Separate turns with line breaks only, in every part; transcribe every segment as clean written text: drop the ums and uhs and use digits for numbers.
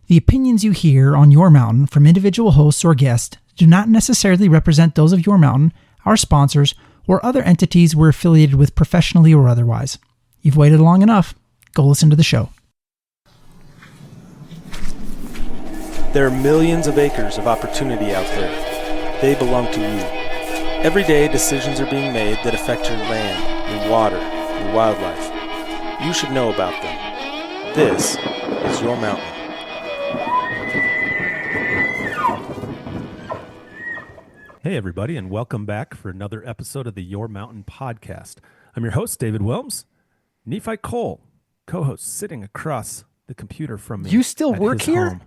The opinions you hear on Your Mountain from individual hosts or guests do not necessarily represent those of Your Mountain, our sponsors, or other entities we're affiliated with professionally or otherwise. You've waited long enough. Go listen to the show.
There are millions of acres of opportunity out there. They belong to you. Every day, decisions are being made that affect your land, your water, your wildlife. You should know about them. This is Your Mountain.
Hey, everybody, and welcome back for another episode of the Your Mountain podcast. I'm your host, David Wilms. Nephi Cole, co-host, sitting across the computer from me.
You still work here?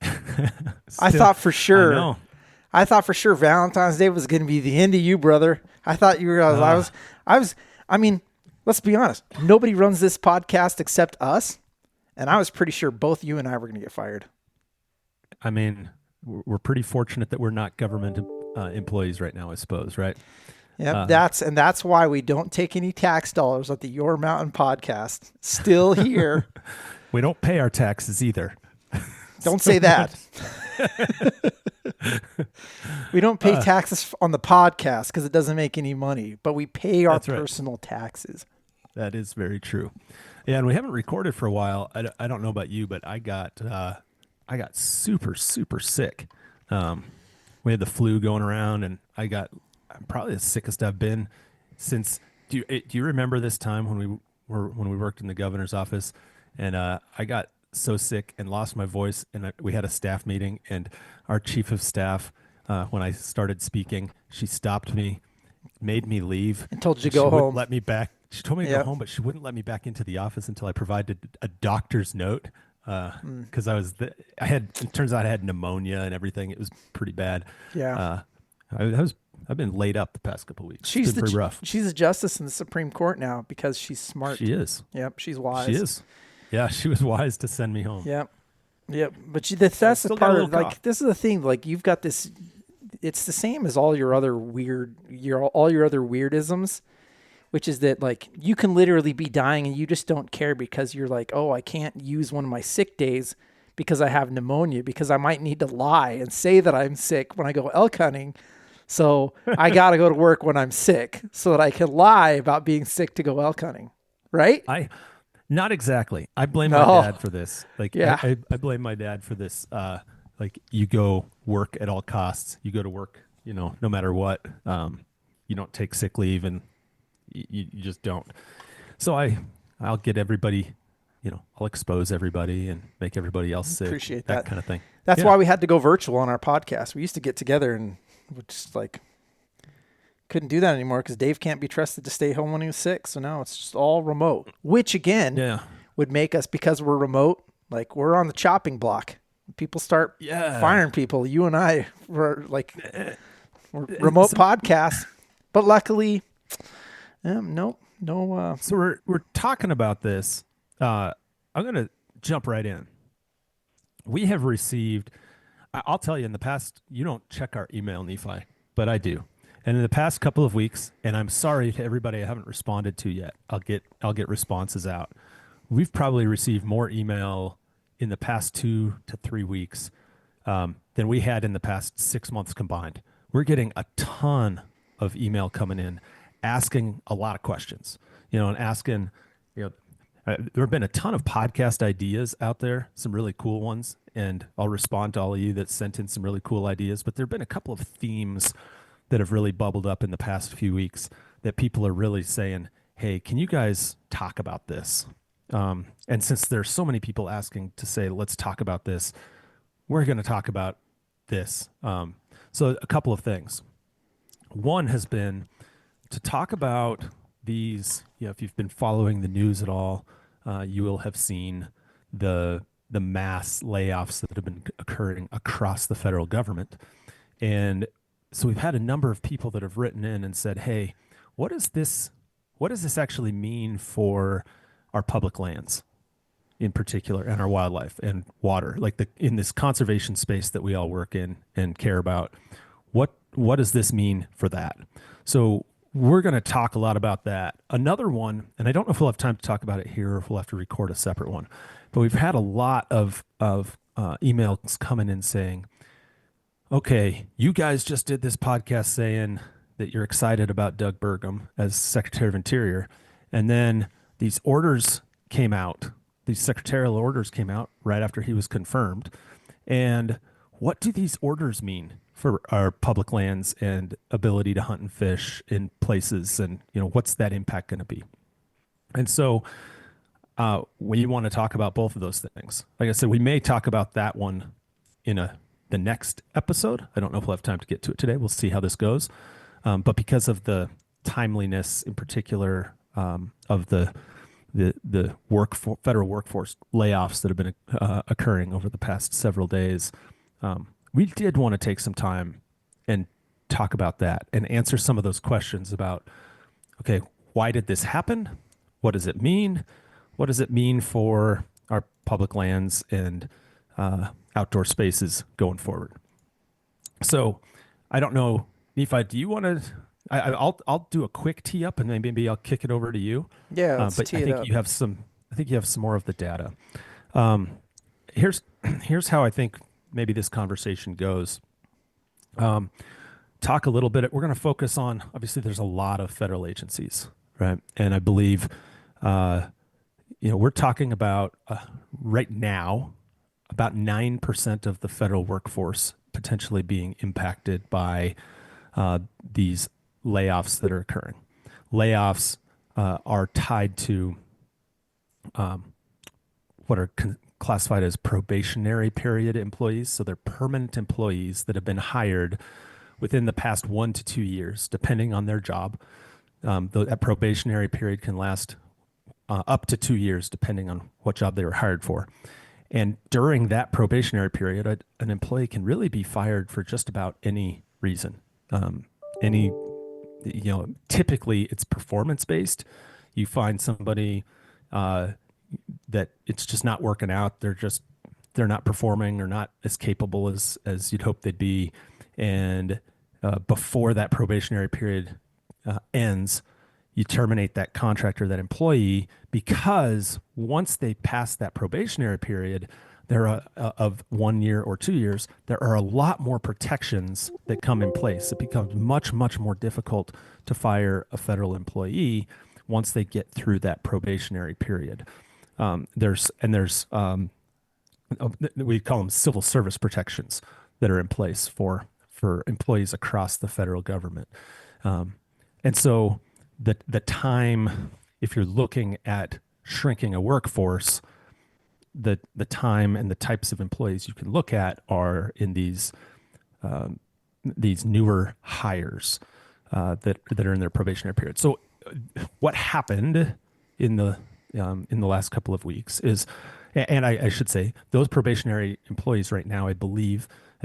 I thought for sure. I thought for sure Valentine's Day was going to be the end of you, brother. I thought you were. I mean, let's be honest. Nobody runs this podcast except us, and I was pretty sure both you and I were going to get fired.
I mean, we're pretty fortunate that we're not government employees right now, I suppose, right?
Yep, that's why we don't take any tax dollars at the Your Mountain podcast. Still here.
We don't pay our taxes either.
Don't say that. We don't pay taxes on the podcast because it doesn't make any money, but we pay our personal taxes.
That is very true. Yeah, and we haven't recorded for a while. I don't know about you, but I got super sick. We had the flu going around, and I'm probably the sickest I've been since. Do you remember this time when we worked in the governor's office, and I got so sick and lost my voice, and we had a staff meeting, and our chief of staff, when I started speaking, she stopped me, made me leave,
and told you to go home.
Let me back. She told me to go home, but she wouldn't let me back into the office until I provided a doctor's note. Because it turns out I had pneumonia and everything. It was pretty bad.
Yeah.
I've been laid up the past couple of weeks. It's been pretty rough.
She's a justice in the Supreme Court now because she's smart.
She is.
Yep. She's wise.
She is. Yeah. She was wise to send me home.
Yep. But that's the part of, like, this is the thing. Like, you've got this, it's the same as all your other weirdisms, which is that, like, you can literally be dying and you just don't care because you're like, oh, I can't use one of my sick days because I have pneumonia, because I might need to lie and say that I'm sick when I go elk hunting. So I got to go to work when I'm sick so that I can lie about being sick to go elk hunting. Right?
Not exactly. I blame my dad for this. Like,
yeah.
I blame my dad for this. Like, you go work at all costs. You go to work, no matter what. You don't take sick leave, and you just don't. So I'll get everybody, I'll expose everybody and make everybody else sick.
Appreciate
that kind of thing.
That's why we had to go virtual on our podcast. We used to get together and we just couldn't do that anymore because Dave can't be trusted to stay home when he was sick. So now it's just all remote, which again would make us, because we're remote, like, we're on the chopping block. People start firing people. You and I were we're remote podcasts, but luckily, no.
So we're talking about this. I'm going to jump right in. We have received, I'll tell you, in the past, you don't check our email, Nephi, but I do. And in the past couple of weeks, and I'm sorry to everybody I haven't responded to yet, I'll get responses out. We've probably received more email in the past 2 to 3 weeks than we had in the past 6 months combined. We're getting a ton of email coming in, asking a lot of questions, and asking, there have been a ton of podcast ideas out there, some really cool ones, and I'll respond to all of you that sent in some really cool ideas, but there have been a couple of themes that have really bubbled up in the past few weeks that people are really saying, hey, can you guys talk about this? And since there's so many people asking to say, let's talk about this, we're going to talk about this. So a couple of things. One has been to talk about these, if you've been following the news at all, you will have seen the mass layoffs that have been occurring across the federal government. And so we've had a number of people that have written in and said, hey, what does this actually mean for our public lands in particular, and our wildlife and water, like in this conservation space that we all work in and care about? What does this mean for that? So we're going to talk a lot about that. Another one, and I don't know if we'll have time to talk about it here or if we'll have to record a separate one, but we've had a lot of emails coming in saying, okay, you guys just did this podcast saying that you're excited about Doug Burgum as Secretary of Interior. And then these orders came out, these secretarial orders came out right after he was confirmed. And what do these orders mean for our public lands and ability to hunt and fish in places? And, what's that impact going to be? And so we want to talk about both of those things. Like I said, we may talk about that one in the next episode. I don't know if we'll have time to get to it today. We'll see how this goes. But because of the timeliness in particular of the federal workforce layoffs that have been occurring over the past several days, we did want to take some time and talk about that and answer some of those questions about, okay, why did this happen? What does it mean? What does it mean for our public lands and outdoor spaces going forward? So I don't know, Nephi, do you want to, I'll do a quick tee up and then maybe I'll kick it over to you.
Yeah, let's
but
tee
I
it
think
up.
you have some more of the data. Here's how I think maybe this conversation goes. Talk a little bit. We're going to focus on, obviously there's a lot of federal agencies, right? And I believe, we're talking about right now, about 9% of the federal workforce potentially being impacted by these layoffs that are occurring. Layoffs are tied to what are classified as probationary period employees. So they're permanent employees that have been hired within the past 1 to 2 years, depending on their job. That probationary period can last up to 2 years, depending on what job they were hired for. And during that probationary period, an employee can really be fired for just about any reason. Typically it's performance based. You find somebody that it's just not working out. They're not performing or not as capable as you'd hope they'd be. And before that probationary period ends, you terminate that contract or that employee, because once they pass that probationary period, there are of 1 year or 2 years, there are a lot more protections that come in place. It becomes much, much more difficult to fire a federal employee once they get through that probationary period. There's we call them civil service protections that are in place for employees across the federal government. And so the time, if you're looking at shrinking a workforce, the time and the types of employees you can look at are in these newer hires that are in their probationary period. So what happened in the last couple of weeks is, and I should say, those probationary employees right now, I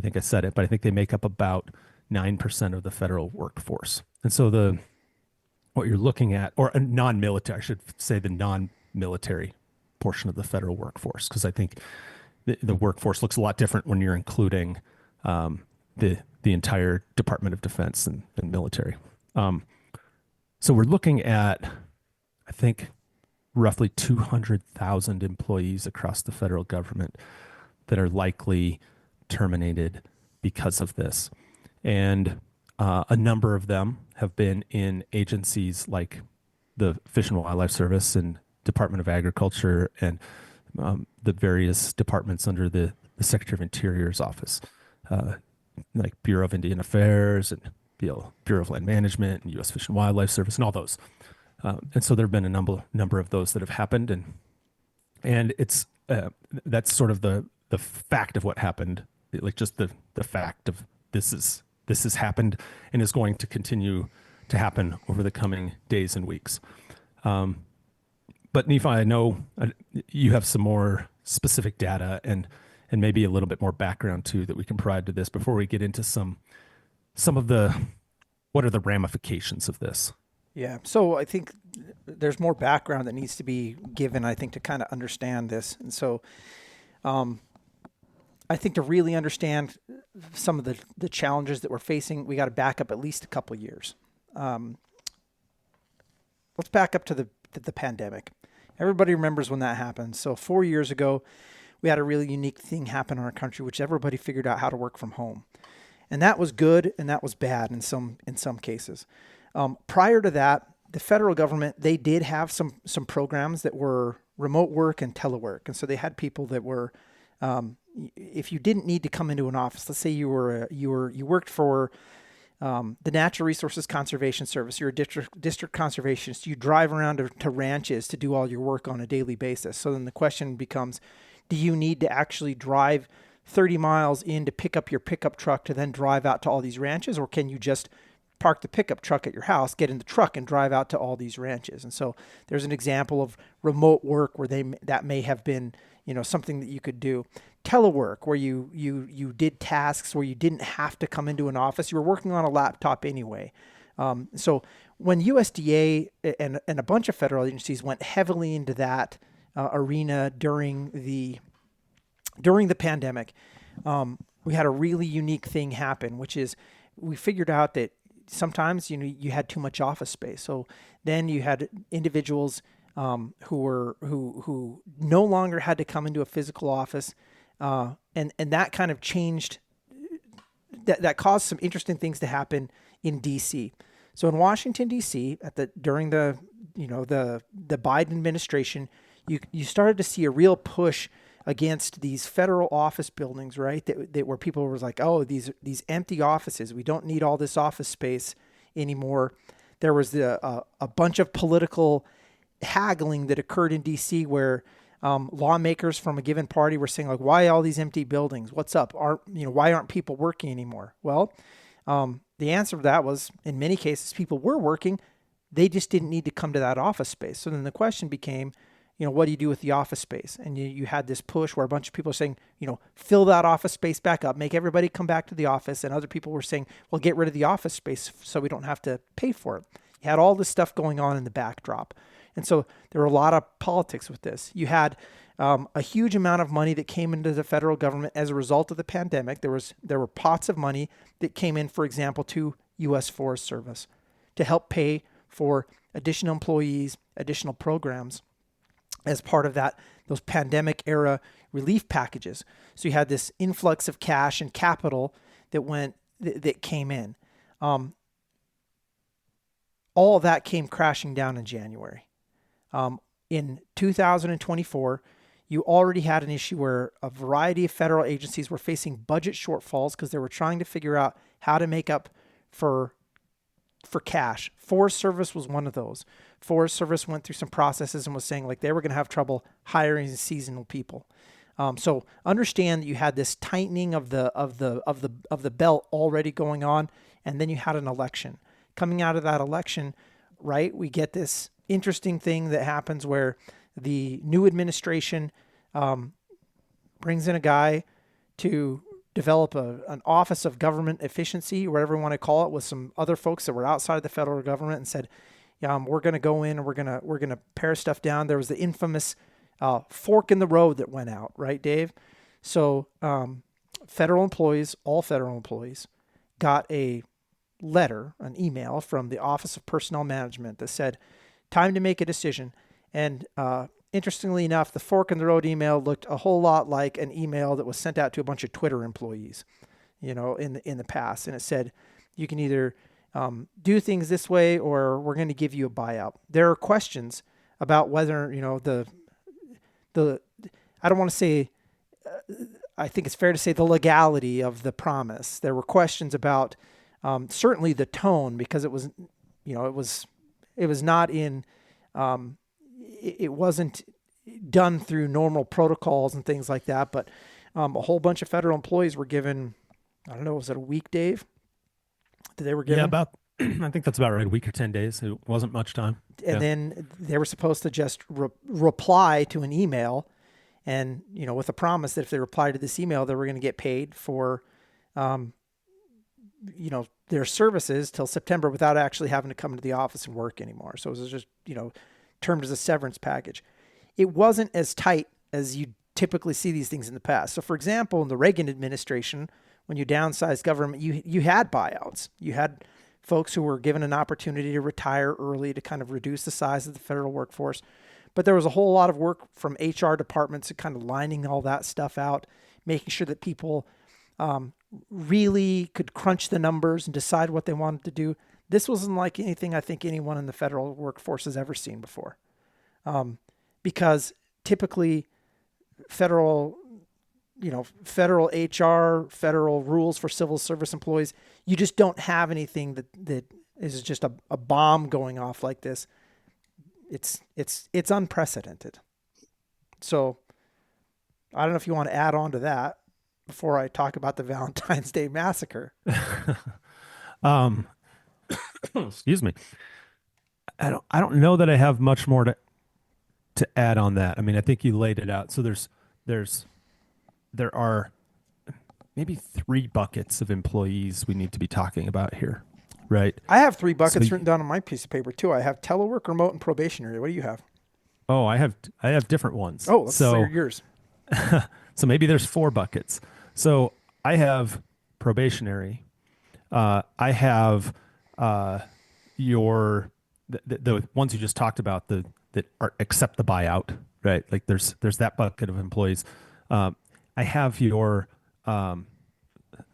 think I said it, but I think they make up about 9% of the federal workforce. And so what you're looking at, or a non-military, I should say the non-military portion of the federal workforce, because I think the workforce looks a lot different when you're including the entire Department of Defense and military. So we're looking at, I think, roughly 200,000 employees across the federal government that are likely terminated because of this. And a number of them have been in agencies like the Fish and Wildlife Service and Department of Agriculture and the various departments under the Secretary of Interior's office, like Bureau of Indian Affairs and Bureau of Land Management and U.S. Fish and Wildlife Service and all those. And so there have been a number of those that have happened, and it's that's sort of the fact of what happened, like just the fact of this has happened and is going to continue to happen over the coming days and weeks. But Nephi, I know you have some more specific data and maybe a little bit more background too that we can provide to this before we get into some of the, what are the ramifications of this?
Yeah. So I think there's more background that needs to be given, I think, to kind of understand this. And so I think to really understand some of the challenges that we're facing, we got to back up at least a couple of years. Let's back up to the pandemic. Everybody remembers when that happened. So 4 years ago, we had a really unique thing happen in our country, which everybody figured out how to work from home. And that was good and that was bad in some cases. Prior to that, the federal government, they did have some programs that were remote work and telework. And so they had people that were, if you didn't need to come into an office, let's say you worked for the Natural Resources Conservation Service, you're a district conservationist, you drive around to ranches to do all your work on a daily basis. So then the question becomes, do you need to actually drive 30 miles in to pick up your pickup truck to then drive out to all these ranches? Or can you just park the pickup truck at your house, get in the truck and drive out to all these ranches? And so there's an example of remote work where that may have been, something that you could do. Telework, where you did tasks where you didn't have to come into an office. You were working on a laptop anyway. So when USDA and a bunch of federal agencies went heavily into that arena during the pandemic, we had a really unique thing happen, which is we figured out that sometimes you had too much office space. So then you had individuals who no longer had to come into a physical office, and that kind of changed. That caused some interesting things to happen in D.C. So in Washington D.C. during the Biden administration, you started to see a real push against these federal office buildings, right? That where people were like, oh, these empty offices, we don't need all this office space anymore. There was a bunch of political haggling that occurred in D.C. where lawmakers from a given party were saying, like, why all these empty buildings? What's up? Why aren't people working anymore? Well, the answer to that was, in many cases, people were working. They just didn't need to come to that office space. So then the question became, what do you do with the office space? And you had this push where a bunch of people are saying, fill that office space back up, make everybody come back to the office. And other people were saying, well, get rid of the office space so we don't have to pay for it. You had all this stuff going on in the backdrop. And so there were a lot of politics with this. You had a huge amount of money that came into the federal government as a result of the pandemic. There were pots of money that came in, for example, to U.S. Forest Service to help pay for additional employees, additional programs as part of those pandemic era relief packages. So you had this influx of cash and capital that came in. All of that came crashing down in January. In 2024, you already had an issue where a variety of federal agencies were facing budget shortfalls because they were trying to figure out how to make up for cash. Forest Service was one of those. Forest Service went through some processes and was saying like they were going to have trouble hiring seasonal people. So understand that you had this tightening of the belt already going on, and then you had an election. Coming out of that election, right, we get this interesting thing that happens where the new administration brings in a guy to develop an office of government efficiency, or whatever you want to call it, with some other folks that were outside the federal government, and said, we're going to go in and we're going to pare stuff down. There was the infamous fork in the road that went out, right, Dave? So all federal employees got a letter, an email from the Office of Personnel Management that said, time to make a decision. And interestingly enough, the fork in the road email looked a whole lot like an email that was sent out to a bunch of Twitter employees, in the past. And it said, you can either do things this way, or we're going to give you a buyout. There are questions about whether, I don't want to say, I think it's fair to say the legality of the promise. There were questions about certainly the tone, because it was, it was not in, it wasn't done through normal protocols and things like that. But a whole bunch of federal employees were given, I don't know, was it a week, Dave? That they were given?
Yeah, about, I think that's about right, a week or 10 days. It wasn't much time.
And then they were supposed to just reply to an email, and, with a promise that if they replied to this email, they were going to get paid for, their services till September without actually having to come into the office and work anymore. So it was just, termed as a severance package. It wasn't as tight as you typically see these things in the past. So for example, in the Reagan administration, when you downsized government, you had buyouts. You had folks who were given an opportunity to retire early to kind of reduce the size of the federal workforce. But there was a whole lot of work from HR departments kind of lining all that stuff out, making sure that people really could crunch the numbers and decide what they wanted to do. This wasn't like anything I think anyone in the federal workforce has ever seen before. Because typically federal HR, federal rules for civil service employees, you just don't have anything that is just a bomb going off like this. It's unprecedented. So I don't know if you want to add on to that before I talk about the Valentine's Day massacre.
Excuse me. I don't know that I have much more to add on that. I mean, I think you laid it out. So there are maybe 3 buckets of employees we need to be talking about here, right?
I have 3 buckets written down on my piece of paper too. I have telework, remote, and probationary. What do you have?
Oh, I have different ones.
Oh, let's hear yours.
So maybe there's 4 buckets. So I have probationary. I have the ones you just talked about, that accept the buyout, right? Like there's that bucket of employees. I have your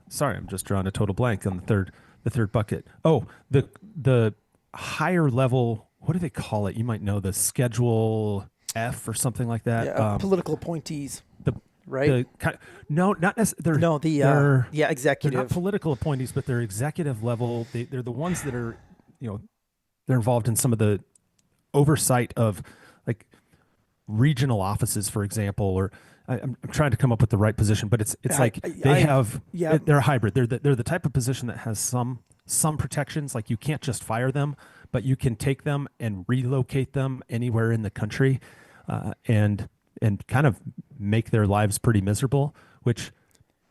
sorry, I'm just drawing a total blank on the third bucket. Oh, the higher level, what do they call it? You might know, the Schedule F or something like that.
Yeah, political appointees. Right?
Not necessarily.
Executive.
They're not political appointees, but they're executive level. They're the ones that are, they're involved in some of the oversight of like regional offices, for example, or I'm trying to come up with the right position, but it's they're a hybrid. They're the type of position that has some protections, like you can't just fire them, but you can take them and relocate them anywhere in the country, and kind of make their lives pretty miserable, which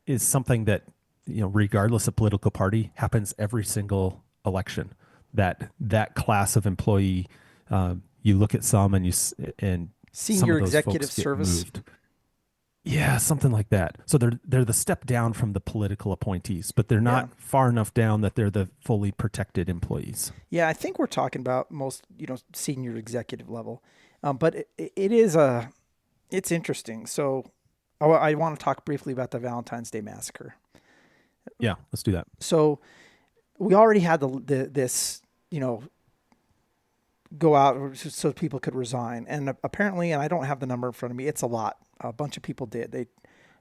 is something that, regardless of political party, happens every single election. That class of employee, you look at some and
senior executive service.
Moved. Yeah, something like that. So they're the step down from the political appointees, but they're not far enough down that they're the fully protected employees.
Yeah, I think we're talking about most, senior executive level. But it's interesting. So I want to talk briefly about the Valentine's Day massacre.
Yeah, let's do that.
So we already had this, go out so people could resign. And apparently, and I don't have the number in front of me, it's a lot. A bunch of people did. I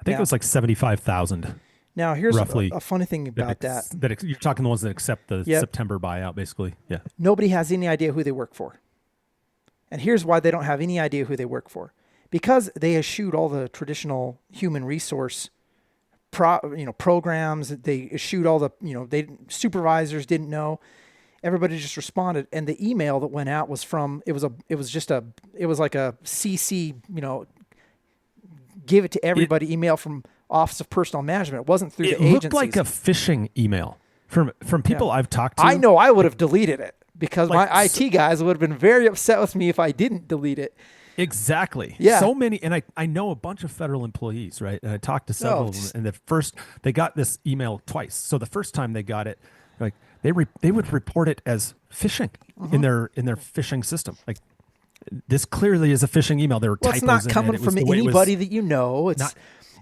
think it was like 75,000.
Now, here's
roughly
a funny thing about that.
You're talking the ones that accept the September buyout, basically. Yeah.
Nobody has any idea who they work for. And here's why they don't have any idea who they work for. Because they eschewed all the traditional human resource programs. They eschewed all the, supervisors didn't know. Everybody just responded. And the email that went out was it was like a CC, give it to everybody email from Office of Personnel Management. It wasn't through the agencies. It looked
like a phishing email from people I've talked to.
I know I would have deleted it because my IT guys would have been very upset with me if I didn't delete it.
Exactly.
Yeah.
So many, and I know a bunch of federal employees, right? And I talked to several of them, and they got this email twice. So the first time they got it, like they would report it as phishing in their phishing system. Like, this clearly is a phishing email. There were typos in it.
It's not coming from anybody that you know. It's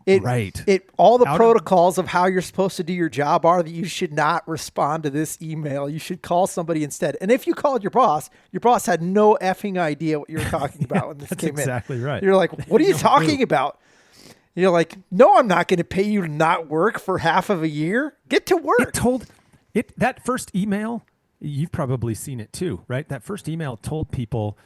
right.
All the protocols of how you're supposed to do your job are that you should not respond to this email. You should call somebody instead. And if you called your boss had no effing idea what you were talking about when this came in.
That's exactly right.
You're like, what are you talking about? You're like, no, I'm not going to pay you to not work for half of a year. Get to work.
That first email, you've probably seen it too, right? That first email told people,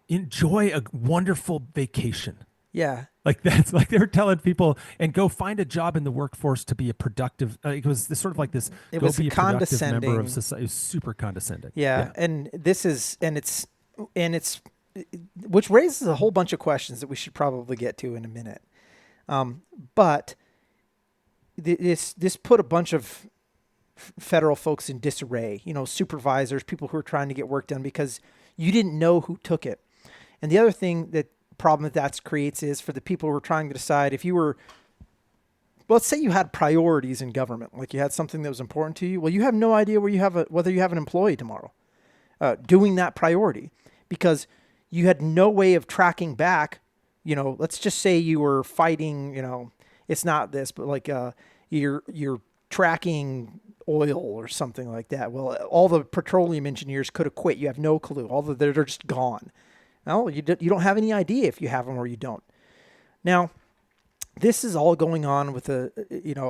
enjoy a wonderful vacation.
Yeah.
Like that's like they were telling people, and go find a job in the workforce to be a productive. It was this sort of like this.
It
go
was
be a
condescending
member of society. It was super condescending.
Yeah, and it's which raises a whole bunch of questions that we should probably get to in a minute. But this put a bunch of federal folks in disarray. Supervisors, people who are trying to get work done because you didn't know who took it. And the other thing problem that creates is for the people who are trying to decide if you were, let's say you had priorities in government, like you had something that was important to you. Well, you have no idea whether you have an employee tomorrow doing that priority, because you had no way of tracking back, let's just say you were fighting, it's not this, but like you're tracking oil or something like that. Well, all the petroleum engineers could have quit. You have no clue. They're just gone. Well, you don't have any idea if you have them or you don't. Now, this is all going on with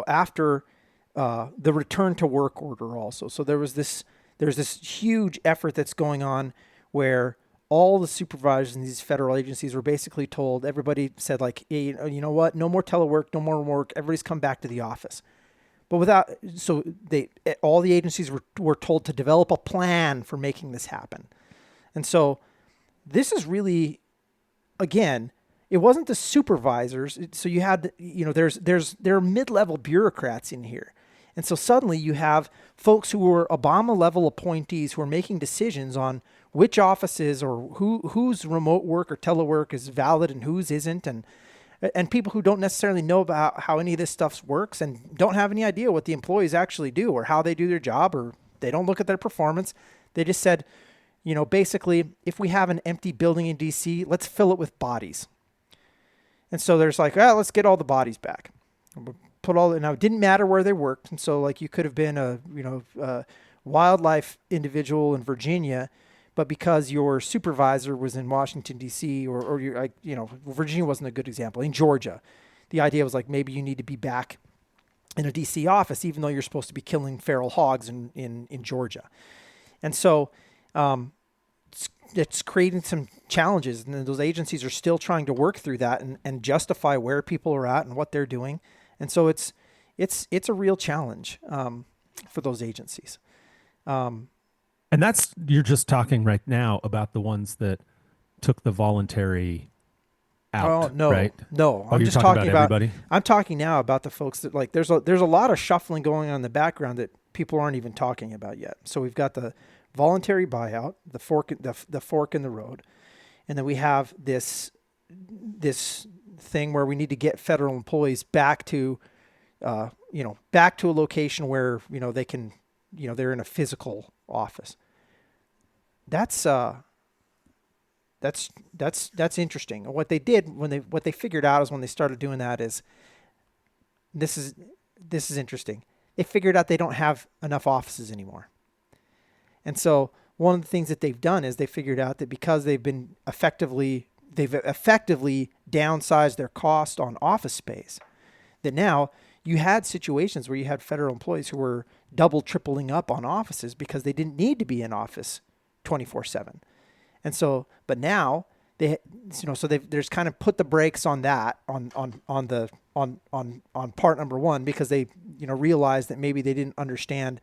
after the return to work order also. So there's this huge effort that's going on where all the supervisors in these federal agencies were basically told, everybody said like, hey, you know what? No more telework, no more work. Everybody's come back to the office. But all the agencies were told to develop a plan for making this happen. And so this is really, again, it wasn't the supervisors. So you had, there are mid-level bureaucrats in here. And so suddenly you have folks who were Obama-level appointees who are making decisions on which offices or whose remote work or telework is valid and whose isn't, and people who don't necessarily know about how any of this stuff works and don't have any idea what the employees actually do or how they do their job, or they don't look at their performance. They just said, basically, if we have an empty building in DC, let's fill it with bodies. And so there's like, let's get all the bodies back. Now it didn't matter where they worked. And so like you could have been a wildlife individual in Virginia, but because your supervisor was in Washington, D.C., or you're Virginia wasn't a good example. In Georgia, the idea was like maybe you need to be back in a D.C. office, even though you're supposed to be killing feral hogs in Georgia. And so it's creating some challenges, and those agencies are still trying to work through that and justify where people are at and what they're doing. And so it's a real challenge for those agencies.
And you're just talking right now about the ones that took the voluntary out.
Oh, no,
right?
No.
I'm just talking about everybody.
I'm talking now about the folks that like, there's a lot of shuffling going on in the background that people aren't even talking about yet. So we've got the voluntary buyout, the fork in the road. And then we have this thing where we need to get federal employees back to a location where, they can, they're in a physical office. That's interesting. What they did what they figured out is when they started doing that is this is interesting. They figured out they don't have enough offices anymore. And so one of the things that they've done is they figured out that because they've effectively downsized their cost on office space, that now you had situations where you had federal employees who were double, tripling up on offices because they didn't need to be in office 24/7. And so, but now there's kind of put the brakes on that on part number one, because they, realized that maybe they didn't understand,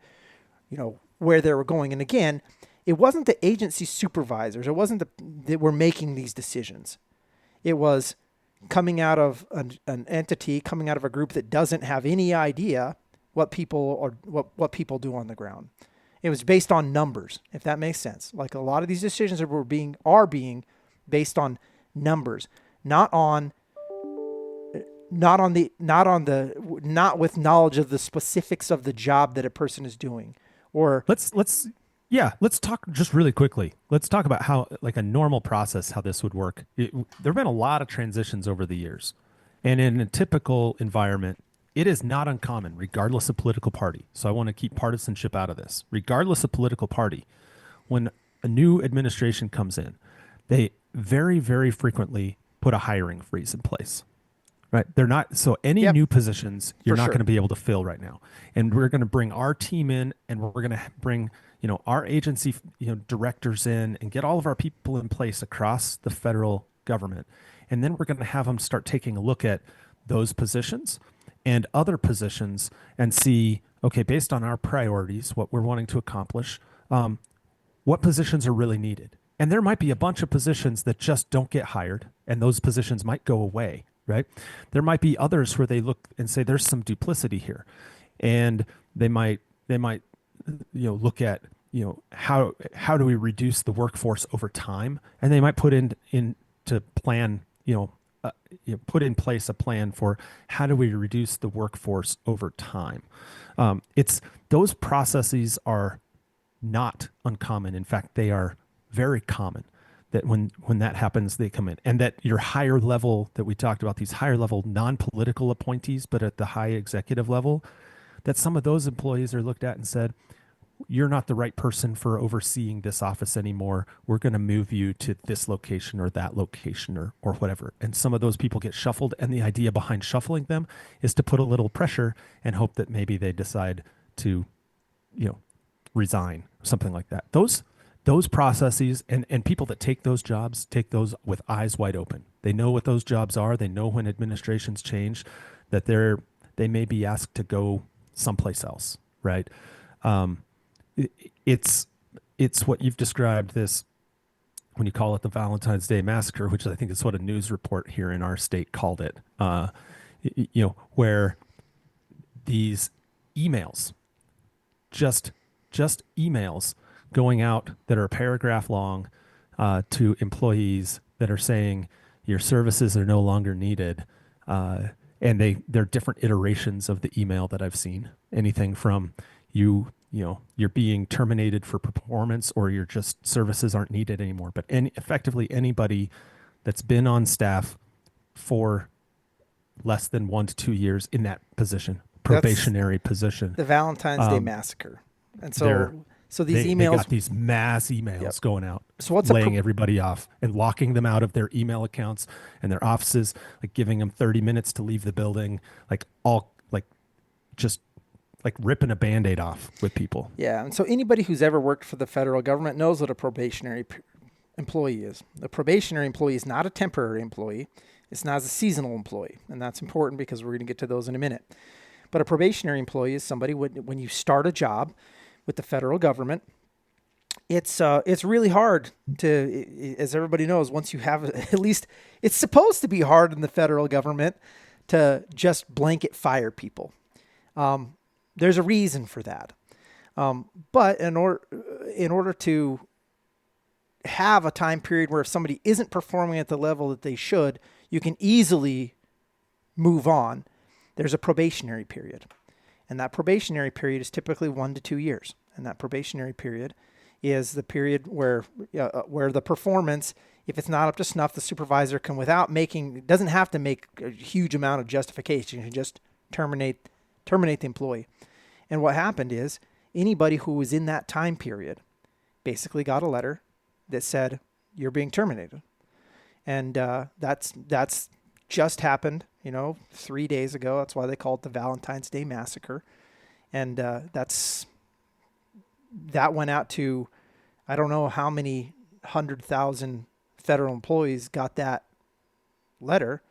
where they were going. And again, it wasn't the agency supervisors. It wasn't that were making these decisions. It was coming out of an entity, coming out of a group that doesn't have any idea what people do on the ground. It was based on numbers, if that makes sense. Like a lot of these decisions are being based on numbers, not with knowledge of the specifics of the job that a person is doing. Or
let's talk just really quickly. Let's talk about how, like, a normal process, how this would work. There have been a lot of transitions over the years, and in a typical environment, it is not uncommon, regardless of political party. So I want to keep partisanship out of this. Regardless of political party, when a new administration comes in, they very, very frequently put a hiring freeze in place. Right. They're not. So any new positions you're not going to be able to fill right now. And we're going to bring our team in, and we're going to bring, our agency, directors in, and get all of our people in place across the federal government. And then we're going to have them start taking a look at those positions and other positions and see, okay, based on our priorities, what we're wanting to accomplish, what positions are really needed. And there might be a bunch of positions that just don't get hired, and those positions might go away. Right. There might be others where they look and say there's some duplicity here, and they might look at how do we reduce the workforce over time, and they might put put in place a plan for how do we reduce the workforce over time. Those processes are not uncommon. In fact, they are very common. that when that happens, they come in, and that your higher level that we talked about, these higher level non-political appointees, but at the high executive level, that some of those employees are looked at and said, you're not the right person for overseeing this office anymore. We're going to move you to this location or that location or whatever. And some of those people get shuffled. And the idea behind shuffling them is to put a little pressure and hope that maybe they decide to, resign, something like that. Those processes and people that take those jobs, take those with eyes wide open. They know what those jobs are. They know when administrations change, that they may be asked to go someplace else, right? It's what you've described, this, when you call it the Valentine's Day Massacre, which I think is what a news report here in our state called it, where these emails, just emails going out that are a paragraph long to employees that are saying your services are no longer needed. And they're different iterations of the email that I've seen. Anything from you're being terminated for performance, or your just services aren't needed anymore. But effectively anybody that's been on staff for less than 1 to 2 years in that position, probationary position.
The Valentine's Day Massacre. And so these emails,
they got these mass emails going out,
so
laying everybody off and locking them out of their email accounts and their offices, like giving them 30 minutes to leave the building, just ripping a Band-Aid off with people.
Yeah. And so anybody who's ever worked for the federal government knows what a probationary employee is. A probationary employee is not a temporary employee. It's not a seasonal employee. And that's important because we're going to get to those in a minute. But a probationary employee is somebody when you start a job with the federal government, it's really hard to, as everybody knows, once you have, at least it's supposed to be hard in the federal government to just blanket fire people. There's a reason for that. But in order to have a time period where if somebody isn't performing at the level that they should, you can easily move on. There's a probationary period. And that probationary period is typically 1 to 2 years. And that probationary period is the period where the performance, if it's not up to snuff, the supervisor can, doesn't have to make a huge amount of justification. You can just terminate the employee. And what happened is anybody who was in that time period basically got a letter that said, you're being terminated. And that's just happened, 3 days ago. That's why they call it the Valentine's Day Massacre. And that went out to, I don't know how many 100,000 federal employees got that letter,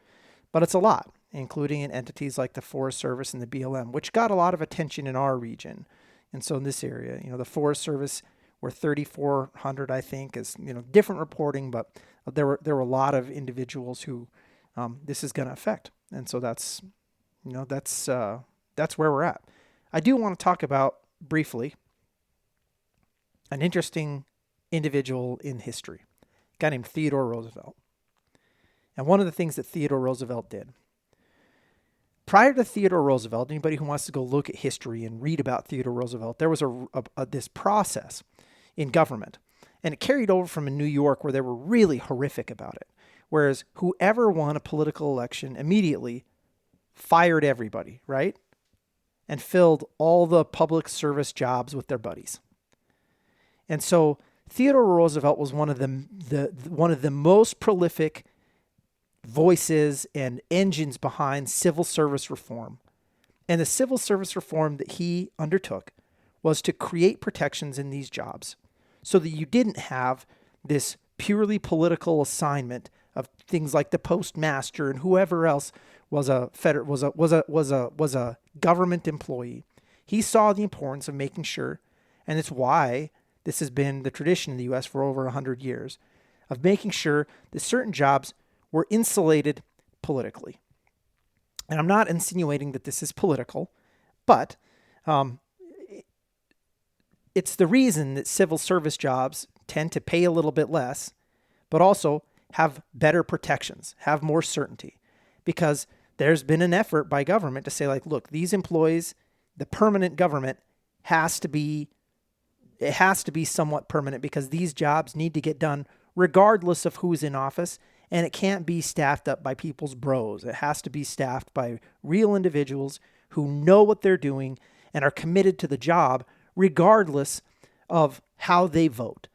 but it's a lot, including in entities like the Forest Service and the BLM, which got a lot of attention in our region. And so in this area, the Forest Service were 3,400, I think, is, different reporting, but there were a lot of individuals who this is going to affect. And so that's where we're at. I do want to talk about briefly an interesting individual in history, a guy named Theodore Roosevelt. And one of the things that Theodore Roosevelt did, prior to Theodore Roosevelt, anybody who wants to go look at history and read about Theodore Roosevelt, there was this process in government, and it carried over from New York, where they were really horrific about it. Whereas whoever won a political election immediately fired everybody, right? And filled all the public service jobs with their buddies. And so Theodore Roosevelt was one of the most prolific voices and engines behind civil service reform. And the civil service reform that he undertook was to create protections in these jobs so that you didn't have this purely political assignment of things like the postmaster and whoever else was a government employee. He saw the importance of making sure, and it's why this has been the tradition in the U.S. for over 100 years, of making sure that certain jobs were insulated politically. And I'm not insinuating that this is political, but it's the reason that civil service jobs tend to pay a little bit less, but also have better protections, have more certainty, because there's been an effort by government to say, like, look, these employees, the permanent government has to be somewhat permanent, because these jobs need to get done regardless of who's in office. And it can't be staffed up by people's bros. It has to be staffed by real individuals who know what they're doing and are committed to the job, regardless of how they vote.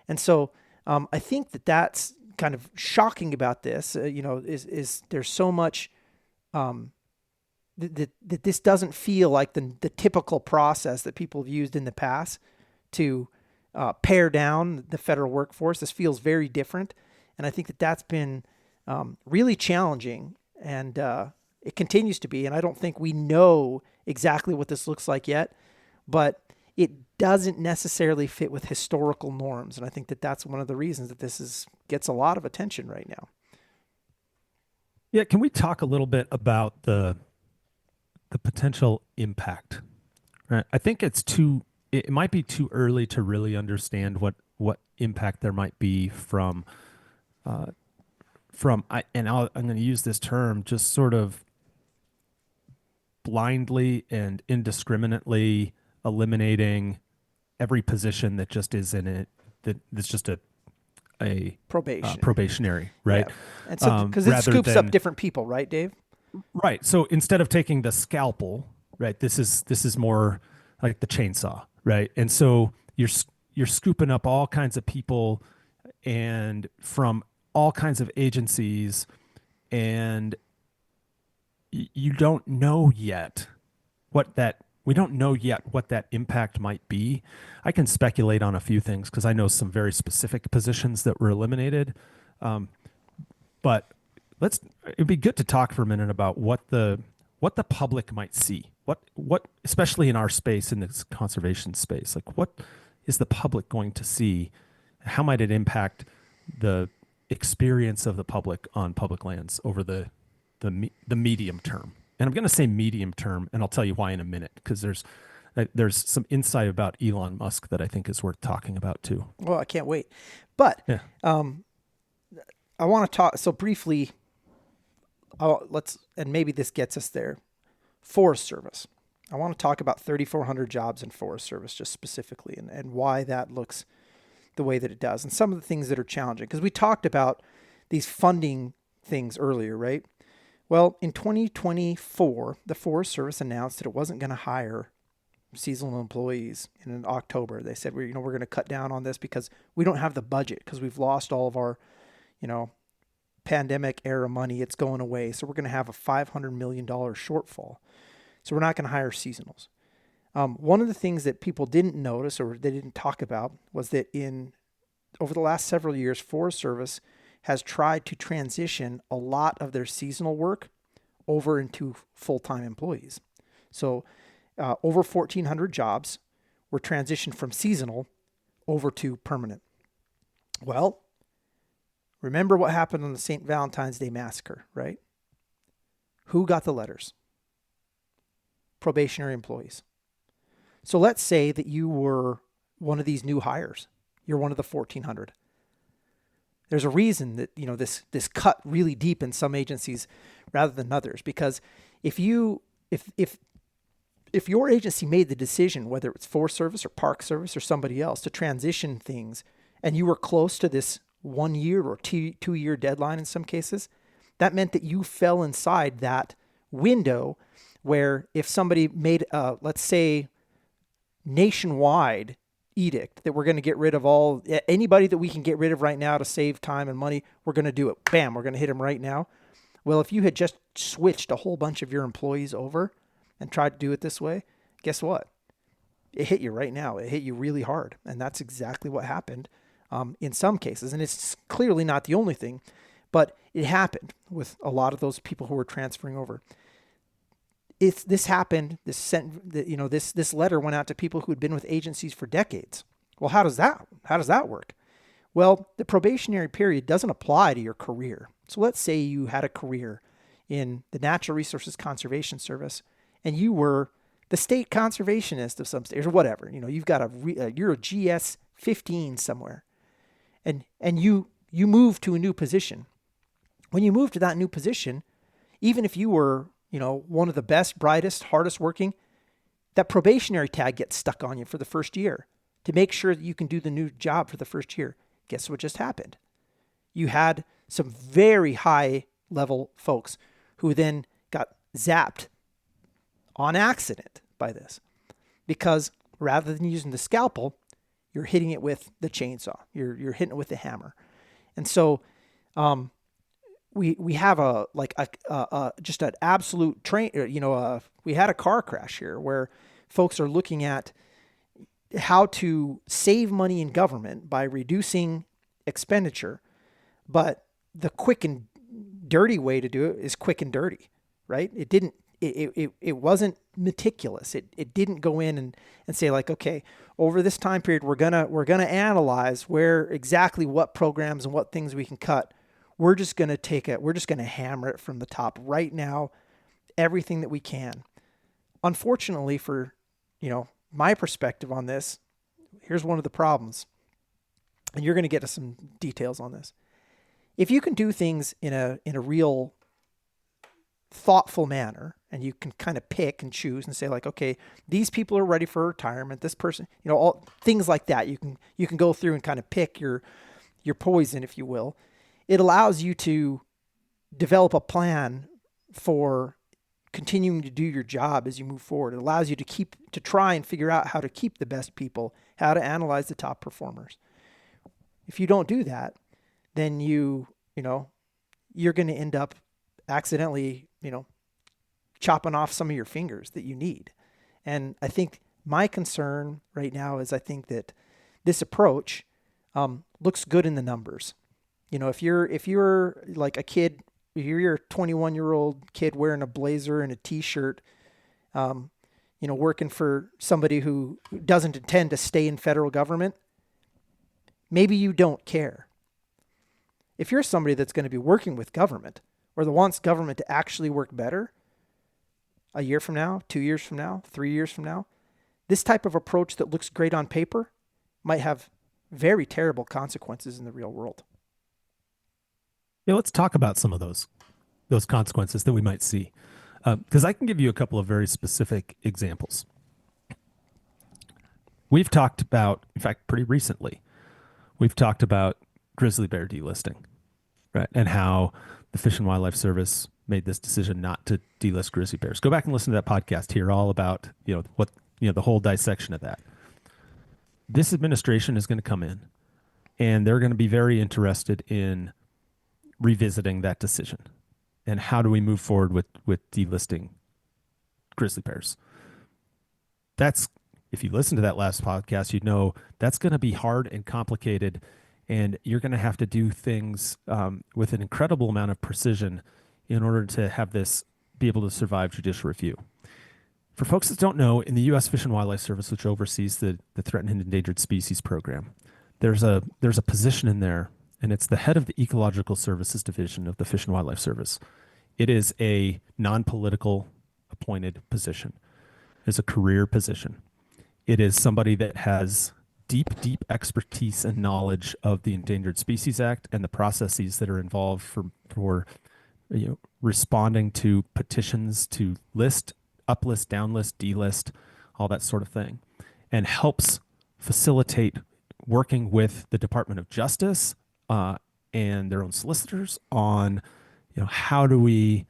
And so I think that that's kind of shocking about this, is there's so much that this doesn't feel like the typical process that people have used in the past to pare down the federal workforce. This feels very different. And I think that that's been really challenging, and it continues to be. And I don't think we know exactly what this looks like yet, but it doesn't necessarily fit with historical norms. And I think that that's one of the reasons that this gets a lot of attention right now.
Yeah, can we talk a little bit about the potential impact? Right. I think it might be too early to really understand what impact there might be from I'm going to use this term, just sort of blindly and indiscriminately eliminating every position that just is in it, that's just a probationary, right?
Yeah. And so, because it scoops up different people, right, Dave?
Right. So instead of taking the scalpel, right, this is more like the chainsaw, right? And so you're scooping up all kinds of people and from all kinds of agencies, and you don't know yet what that impact might be. I can speculate on a few things because I know some very specific positions that were eliminated. But it'd be good to talk for a minute about what the public might see. What especially in our space, in this conservation space, like what is the public going to see? How might it impact the experience of the public on public lands over the medium term? And I'm going to say medium term, and I'll tell you why in a minute, because there's some insight about Elon Musk that I think is worth talking about too.
Well, I can't wait. But yeah. I want to talk so briefly. And maybe this gets us there. Forest Service. I want to talk about 3,400 jobs in Forest Service just specifically, and why that looks the way that it does, and some of the things that are challenging. Because we talked about these funding things earlier, right? Well, in 2024, the Forest Service announced that it wasn't going to hire seasonal employees in October. They said, we're going to cut down on this because we don't have the budget, because we've lost all of our, pandemic era money. It's going away. So we're going to have a $500 million shortfall. So we're not going to hire seasonals. One of the things that people didn't notice or they didn't talk about was that over the last several years, Forest Service has tried to transition a lot of their seasonal work over into full-time employees. So over 1,400 jobs were transitioned from seasonal over to permanent. Well, remember what happened on the St. Valentine's Day massacre, right? Who got the letters? Probationary employees. So let's say that you were one of these new hires. You're one of the 1,400. There's a reason that, this cut really deep in some agencies rather than others, because if your agency made the decision, whether it's Forest Service or Park Service or somebody else, to transition things, and you were close to this 1 year or 2 year deadline in some cases, that meant that you fell inside that window where if somebody made let's say nationwide edict that we're going to get rid of anybody that we can get rid of right now to save time and money, we're going to do it. Bam, we're going to hit them right now. Well, if you had just switched a whole bunch of your employees over and tried to do it this way, guess what? It hit you right now. It hit you really hard. And that's exactly what happened in some cases. And it's clearly not the only thing, but it happened with a lot of those people who were transferring over. This happened. This letter went out to people who had been with agencies for decades. Well, how does that work? Well, the probationary period doesn't apply to your career. So let's say you had a career in the Natural Resources Conservation Service, and you were the state conservationist of some state or whatever. You've got you're a GS 15 somewhere, and you move to a new position. When you move to that new position, even if you were one of the best, brightest, hardest working, that probationary tag gets stuck on you for the first year to make sure that you can do the new job for the first year. Guess what just happened? you had some very high level folks who then got zapped on accident by this, because rather than using the scalpel, you're hitting it with the chainsaw. You're hitting it with the hammer. And so we have just an absolute train, we had a car crash here where folks are looking at how to save money in government by reducing expenditure, but the quick and dirty way to do it is quick and dirty, right? It wasn't meticulous. It didn't go in and say like, okay, over this time period, we're gonna analyze where exactly what programs and what things we can cut. We're just gonna hammer it from the top right now, everything that we can. Unfortunately, for my perspective on this, here's one of the problems, and you're gonna get to some details on this. If you can do things in a real thoughtful manner, and you can kind of pick and choose and say like, okay, these people are ready for retirement. This person, all things like that. You can go through and kind of pick your poison, if you will. It allows you to develop a plan for continuing to do your job as you move forward. It allows you to try and figure out how to keep the best people, how to analyze the top performers. If you don't do that, then you're going to end up accidentally, chopping off some of your fingers that you need. And I think my concern right now is I think that this approach looks good in the numbers. If you're like a kid, if you're a 21-year-old kid wearing a blazer and a t-shirt, working for somebody who doesn't intend to stay in federal government, maybe you don't care. If you're somebody that's going to be working with government or that wants government to actually work better a year from now, 2 years from now, 3 years from now, this type of approach that looks great on paper might have very terrible consequences in the real world.
Yeah, let's talk about some of those consequences that we might see, because I can give you a couple of very specific examples. We've talked about, in fact, pretty recently, we've talked about grizzly bear delisting, right? And how the Fish and Wildlife Service made this decision not to delist grizzly bears. Go back and listen to that podcast here, all about the whole dissection of that. This administration is going to come in, and they're going to be very interested in revisiting that decision and how do we move forward with delisting grizzly bears. That's, if you listen to that last podcast, you know that's going to be hard and complicated, and you're going to have to do things with an incredible amount of precision in order to have this be able to survive judicial review. For folks that don't know, in the U.S. Fish and Wildlife Service, which oversees the Threatened and Endangered Species Program, there's a position in there, and it's the head of the Ecological Services Division of the Fish and Wildlife Service. It is a non-political appointed position. It's a career position. It is somebody that has deep expertise and knowledge of the Endangered Species Act and the processes that are involved for responding to petitions to list, uplist, downlist, delist, all that sort of thing, and helps facilitate working with the Department of Justice and their own solicitors on, how do we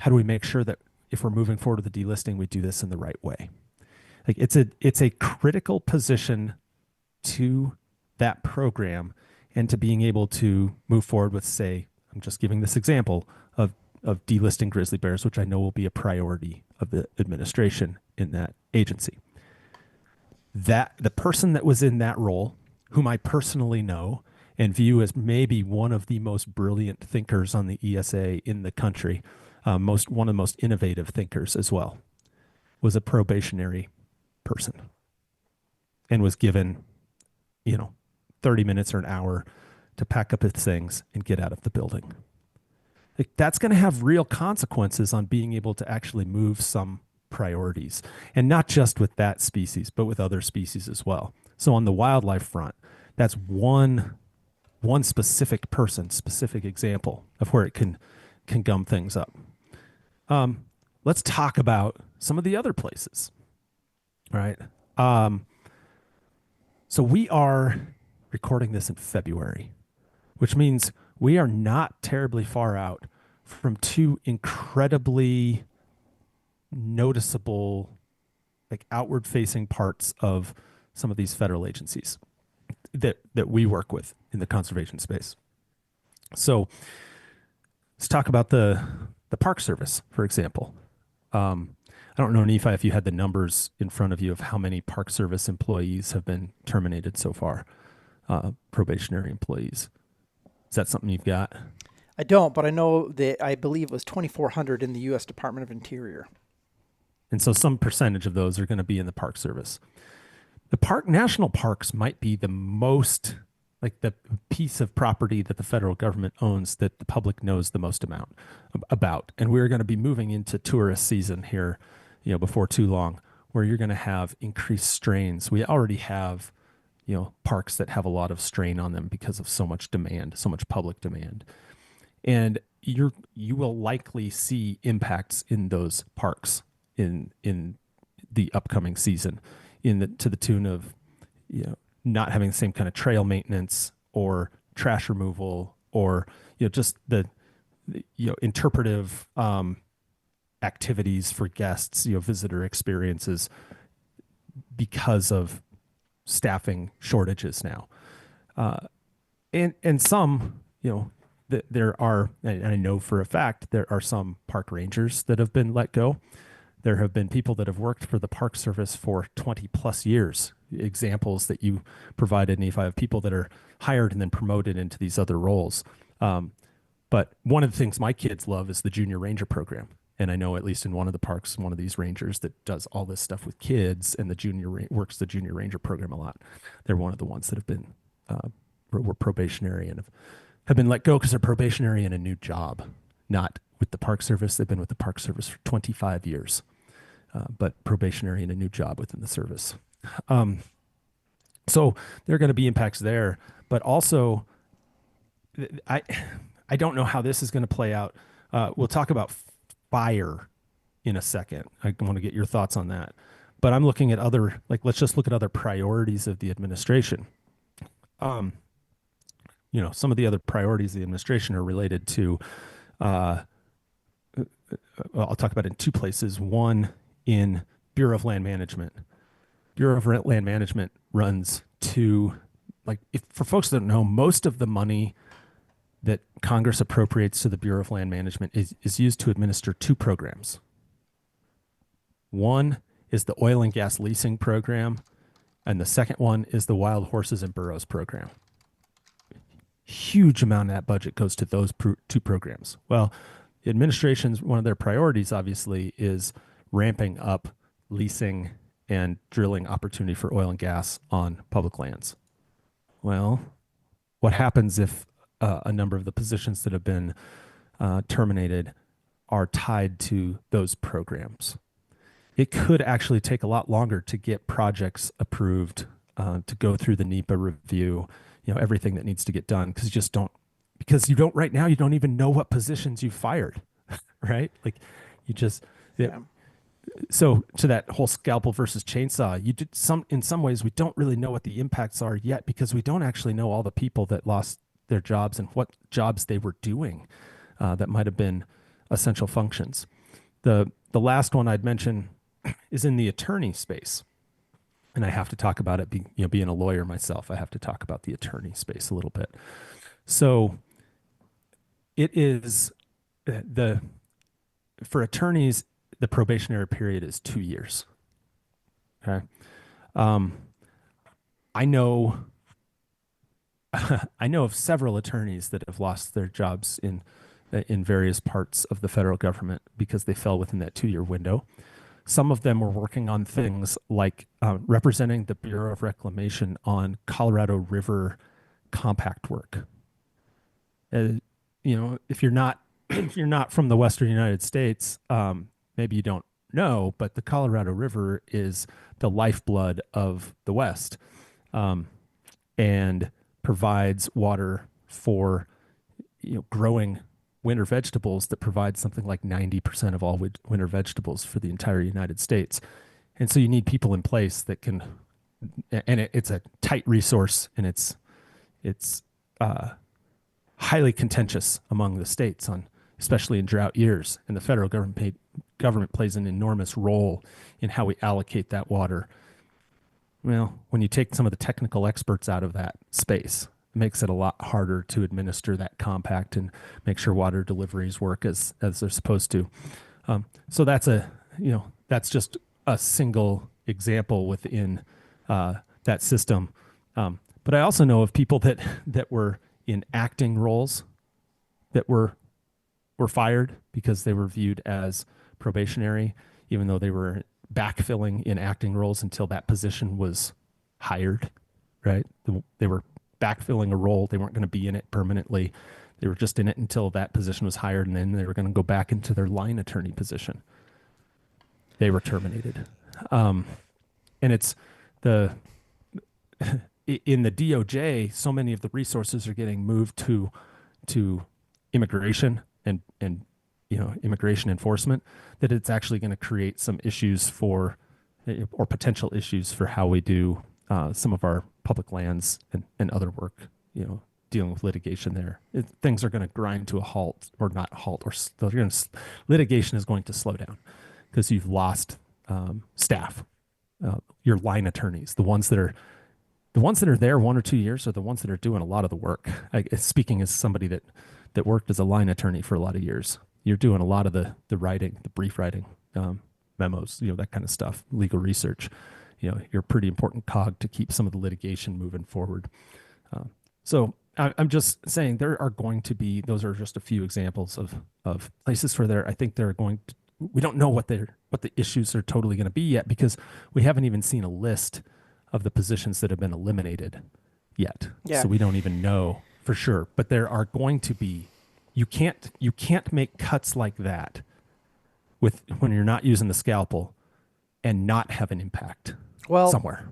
make sure that if we're moving forward with the delisting, we do this in the right way. Like it's a critical position to that program and to being able to move forward with, say, I'm just giving this example of delisting grizzly bears, which I know will be a priority of the administration in that agency. That the person that was in that role, whom I personally know and view as maybe one of the most brilliant thinkers on the ESA in the country, one of the most innovative thinkers as well, was a probationary person and was given, 30 minutes or an hour to pack up his things and get out of the building. Like, that's going to have real consequences on being able to actually move some priorities, and not just with that species, but with other species as well. So on the wildlife front, that's one specific example of where it can gum things up. Let's talk about some of the other places. All right. So we are recording this in February, which means we are not terribly far out from two incredibly noticeable, like outward facing parts of some of these federal agencies that we work with in the conservation space. So let's talk about the Park Service, for example. I don't know, Nephi, if you had the numbers in front of you of how many Park Service employees have been terminated so far, probationary employees. Is that something you've got?
I don't, but I know that I believe it was 2,400 in the U.S. Department of Interior.
And so some percentage of those are going to be in the Park Service. The national parks might be the most, like the piece of property that the federal government owns that the public knows the most amount about. And we're going to be moving into tourist season here, before too long, where you're going to have increased strains. We already have, parks that have a lot of strain on them because of so much demand, so much public demand. And you will likely see impacts in those parks in the upcoming season, to the tune of not having the same kind of trail maintenance or trash removal, or just the interpretive activities for guests, visitor experiences, because of staffing shortages now. And some, there are, and I know for a fact, there are some park rangers that have been let go. There have been people that have worked for the Park Service for 20 plus years. Examples that you provided, Nephi, of people that are hired and then promoted into these other roles. But one of the things my kids love is the Junior Ranger program. And I know at least in one of the parks, one of these rangers that does all this stuff with kids and works the Junior Ranger program a lot. They're one of the ones that have been, were probationary and have been let go because they're probationary in a new job, not with the Park Service. They've been with the Park Service for 25 years, but probationary in a new job within the service. So there are going to be impacts there, but also I don't know how this is going to play out. We'll talk about fire in a second. I want to get your thoughts on that, but I'm looking at let's just look at other priorities of the administration. Some of the other priorities of the administration are related to, I'll talk about it in two places. One, in Bureau of Land Management. Bureau of Land Management runs to, for folks that don't know, most of the money that Congress appropriates to the Bureau of Land Management is used to administer two programs. One is the oil and gas leasing program, and the second one is the wild horses and burros program. Huge amount of that budget goes to those two programs. Well, the administration's, one of their priorities, obviously, is ramping up leasing and drilling opportunity for oil and gas on public lands. Well, what happens if a number of the positions that have been terminated are tied to those programs? It could actually take a lot longer to get projects approved, to go through the NEPA review, everything that needs to get done, because you don't right now, you don't even know what positions you fired, right? So to that whole scalpel versus chainsaw, in some ways, we don't really know what the impacts are yet, because we don't actually know all the people that lost their jobs and what jobs they were doing that might have been essential functions. The last one I'd mention is in the attorney space. And I have to talk about it, being a lawyer myself, I have to talk about the attorney space a little bit. So it is for attorneys, the probationary period is 2 years. Okay. I know of several attorneys that have lost their jobs in various parts of the federal government because they fell within that 2-year window. Some of them were working on things like representing the Bureau of Reclamation on Colorado River compact work. If you're not from the Western United States, maybe you don't know, but the Colorado River is the lifeblood of the West, and provides water for growing winter vegetables that provide something like 90% of all winter vegetables for the entire United States. And so you need people in place that can, and it's a tight resource, and it's highly contentious among the states, especially in drought years. And the federal government plays an enormous role in how we allocate that water. Well, when you take some of the technical experts out of that space, it makes it a lot harder to administer that compact and make sure water deliveries work as they're supposed to. So that's just a single example within that system. But I also know of people that were in acting roles that were fired because they were viewed as probationary, even though they were backfilling in acting roles until that position was hired, right? They were backfilling a role. They weren't going to be in it permanently. They were just in it until that position was hired, and then they were going to go back into their line attorney position. They were terminated. And it's in the DOJ, so many of the resources are getting moved to immigration and immigration enforcement, that it's actually going to create some issues or potential issues for how we do some of our public lands and other work, dealing with litigation there. Things are going to grind to a halt, or not halt, or litigation is going to slow down because you've lost staff, your line attorneys, the ones that are there 1 or 2 years are the ones that are doing a lot of the work. Speaking as somebody that worked as a line attorney for a lot of years, you're doing a lot of the writing, the brief writing, memos, that kind of stuff, legal research. You're a pretty important cog to keep some of the litigation moving forward. So I'm just saying there are going to be, those are just a few examples of places where I think they're going to, we don't know what the issues are totally going to be yet, because we haven't even seen a list of the positions that have been eliminated yet.
Yeah.
So we don't even know for sure, but there are going to be, you can't make cuts like that when you're not using the scalpel and not have an impact somewhere.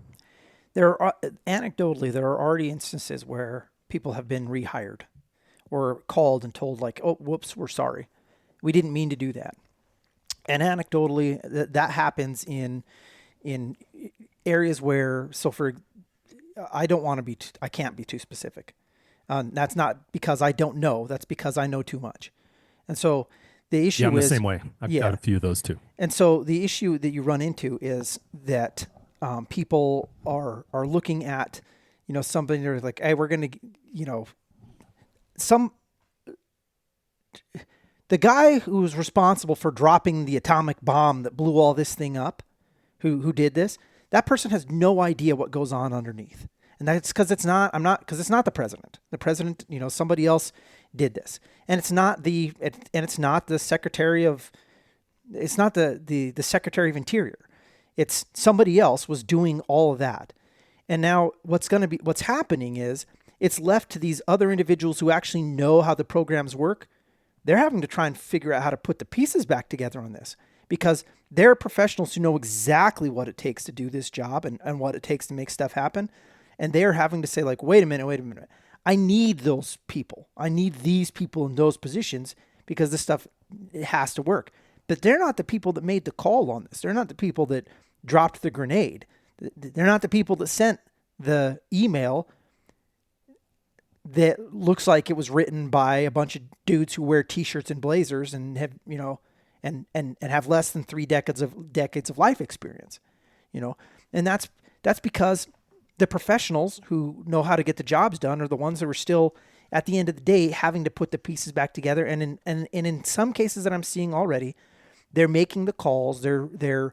Anecdotally, there are already instances where people have been rehired or called and told like, oh, whoops, we're sorry. We didn't mean to do that. And anecdotally, that happens in areas where, I can't be too specific. That's not because I don't know. That's because I know too much. And so the issue is...
I'm the same way. I've got a few of those too.
And so the issue that you run into is that people are looking at, something they're like, hey, we're going to, the guy who was responsible for dropping the atomic bomb that blew all this thing up, who did this, that person has no idea what goes on underneath. And that's because it's not the president. The president, somebody else did this. And it's not the Secretary of Interior. It's somebody else was doing all of that. And now what's happening is it's left to these other individuals who actually know how the programs work. They're having to try and figure out how to put the pieces back together on this, because they're professionals who know exactly what it takes to do this job and what it takes to make stuff happen. And they're having to say like, wait a minute. I need those people. I need these people in those positions because this stuff, it has to work. But they're not the people that made the call on this. They're not the people that dropped the grenade. They're not the people that sent the email that looks like it was written by a bunch of dudes who wear t-shirts and blazers and have, and have less than 3 decades of life experience, and that's because the professionals who know how to get the jobs done are the ones that are still, at the end of the day, having to put the pieces back together. And in some cases that I'm seeing already, they're making the calls. They're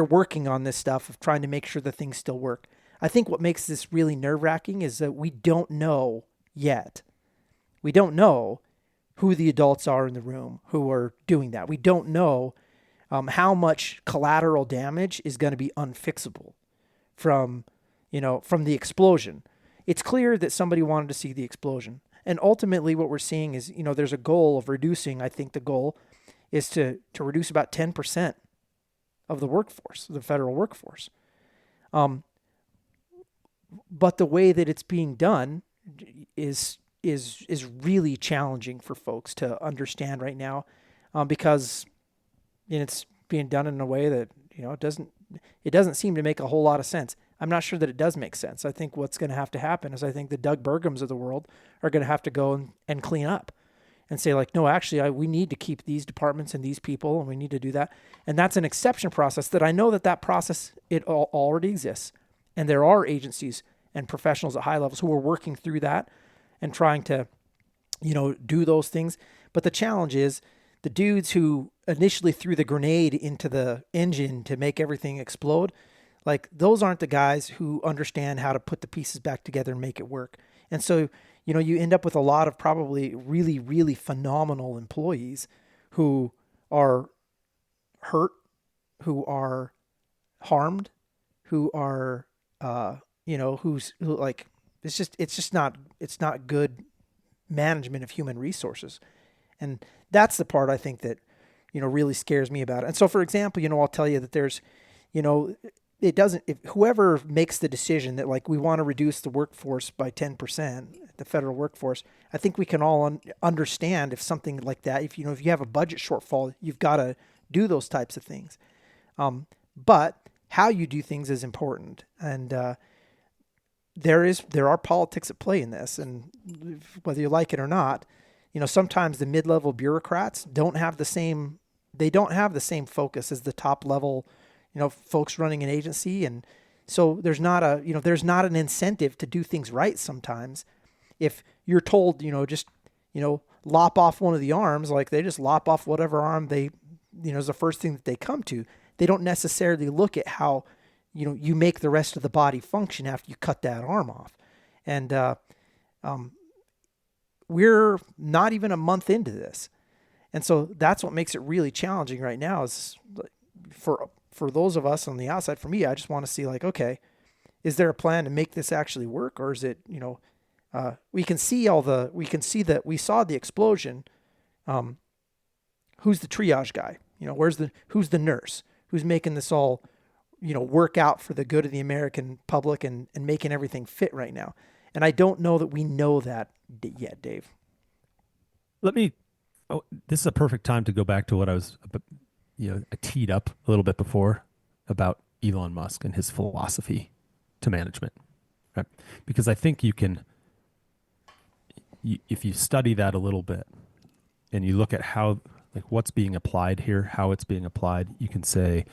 working on this stuff of trying to make sure the things still work. I think what makes this really nerve-wracking is that we don't know yet. We don't know who the adults are in the room who are doing that. We don't know how much collateral damage is going to be unfixable from the explosion. It's clear that somebody wanted to see the explosion. And ultimately what we're seeing is, there's a goal of reducing, I think the goal is to reduce about 10% of the workforce, the federal workforce. But the way that it's being done is really challenging for folks to understand right now, because it's being done in a way that it doesn't seem to make a whole lot of sense. I'm not sure that it does make sense. I think what's going to have to happen is I think the Doug Burgums of the world are going to have to go and clean up and say like, no, actually, we need to keep these departments and these people, and we need to do that. And that's an exception process that I know that process, it already exists. And there are agencies and professionals at high levels who are working through that and trying to, do those things. But the challenge is the dudes who initially threw the grenade into the engine to make everything explode, like those aren't the guys who understand how to put the pieces back together and make it work. And so, you end up with a lot of probably really, really phenomenal employees who are hurt, who are harmed, who are, it's not good management of human resources. And that's the part I think that, really scares me about it. And so, for example, I'll tell you that there's, if whoever makes the decision that like we want to reduce the workforce by 10%, the federal workforce, I think we can all understand if something like that, if you have a budget shortfall, you've got to do those types of things. But how you do things is important. And there are politics at play in this. And whether you like it or not, sometimes the mid-level bureaucrats don't have the same focus as the top level, folks running an agency. And so there's not an incentive to do things right sometimes. If you're told, just, lop off one of the arms, like they just lop off whatever arm they, is the first thing that they come to. They don't necessarily look at how, you make the rest of the body function after you cut that arm off. And we're not even a month into this. And so that's what makes it really challenging right now is for those of us on the outside. For me, I just want to see like, okay, is there a plan to make this actually work? Or is it, we saw the explosion. Who's the triage guy? Who's the nurse? Who's making this all, work out for the good of the American public and making everything fit right now? And I don't know that we know that yet, Dave.
This is a perfect time to go back to what I was, I teed up a little bit before about Elon Musk and his philosophy to management, right? Because I think if you study that a little bit and you look at how, like what's being applied here, how it's being applied, you can say,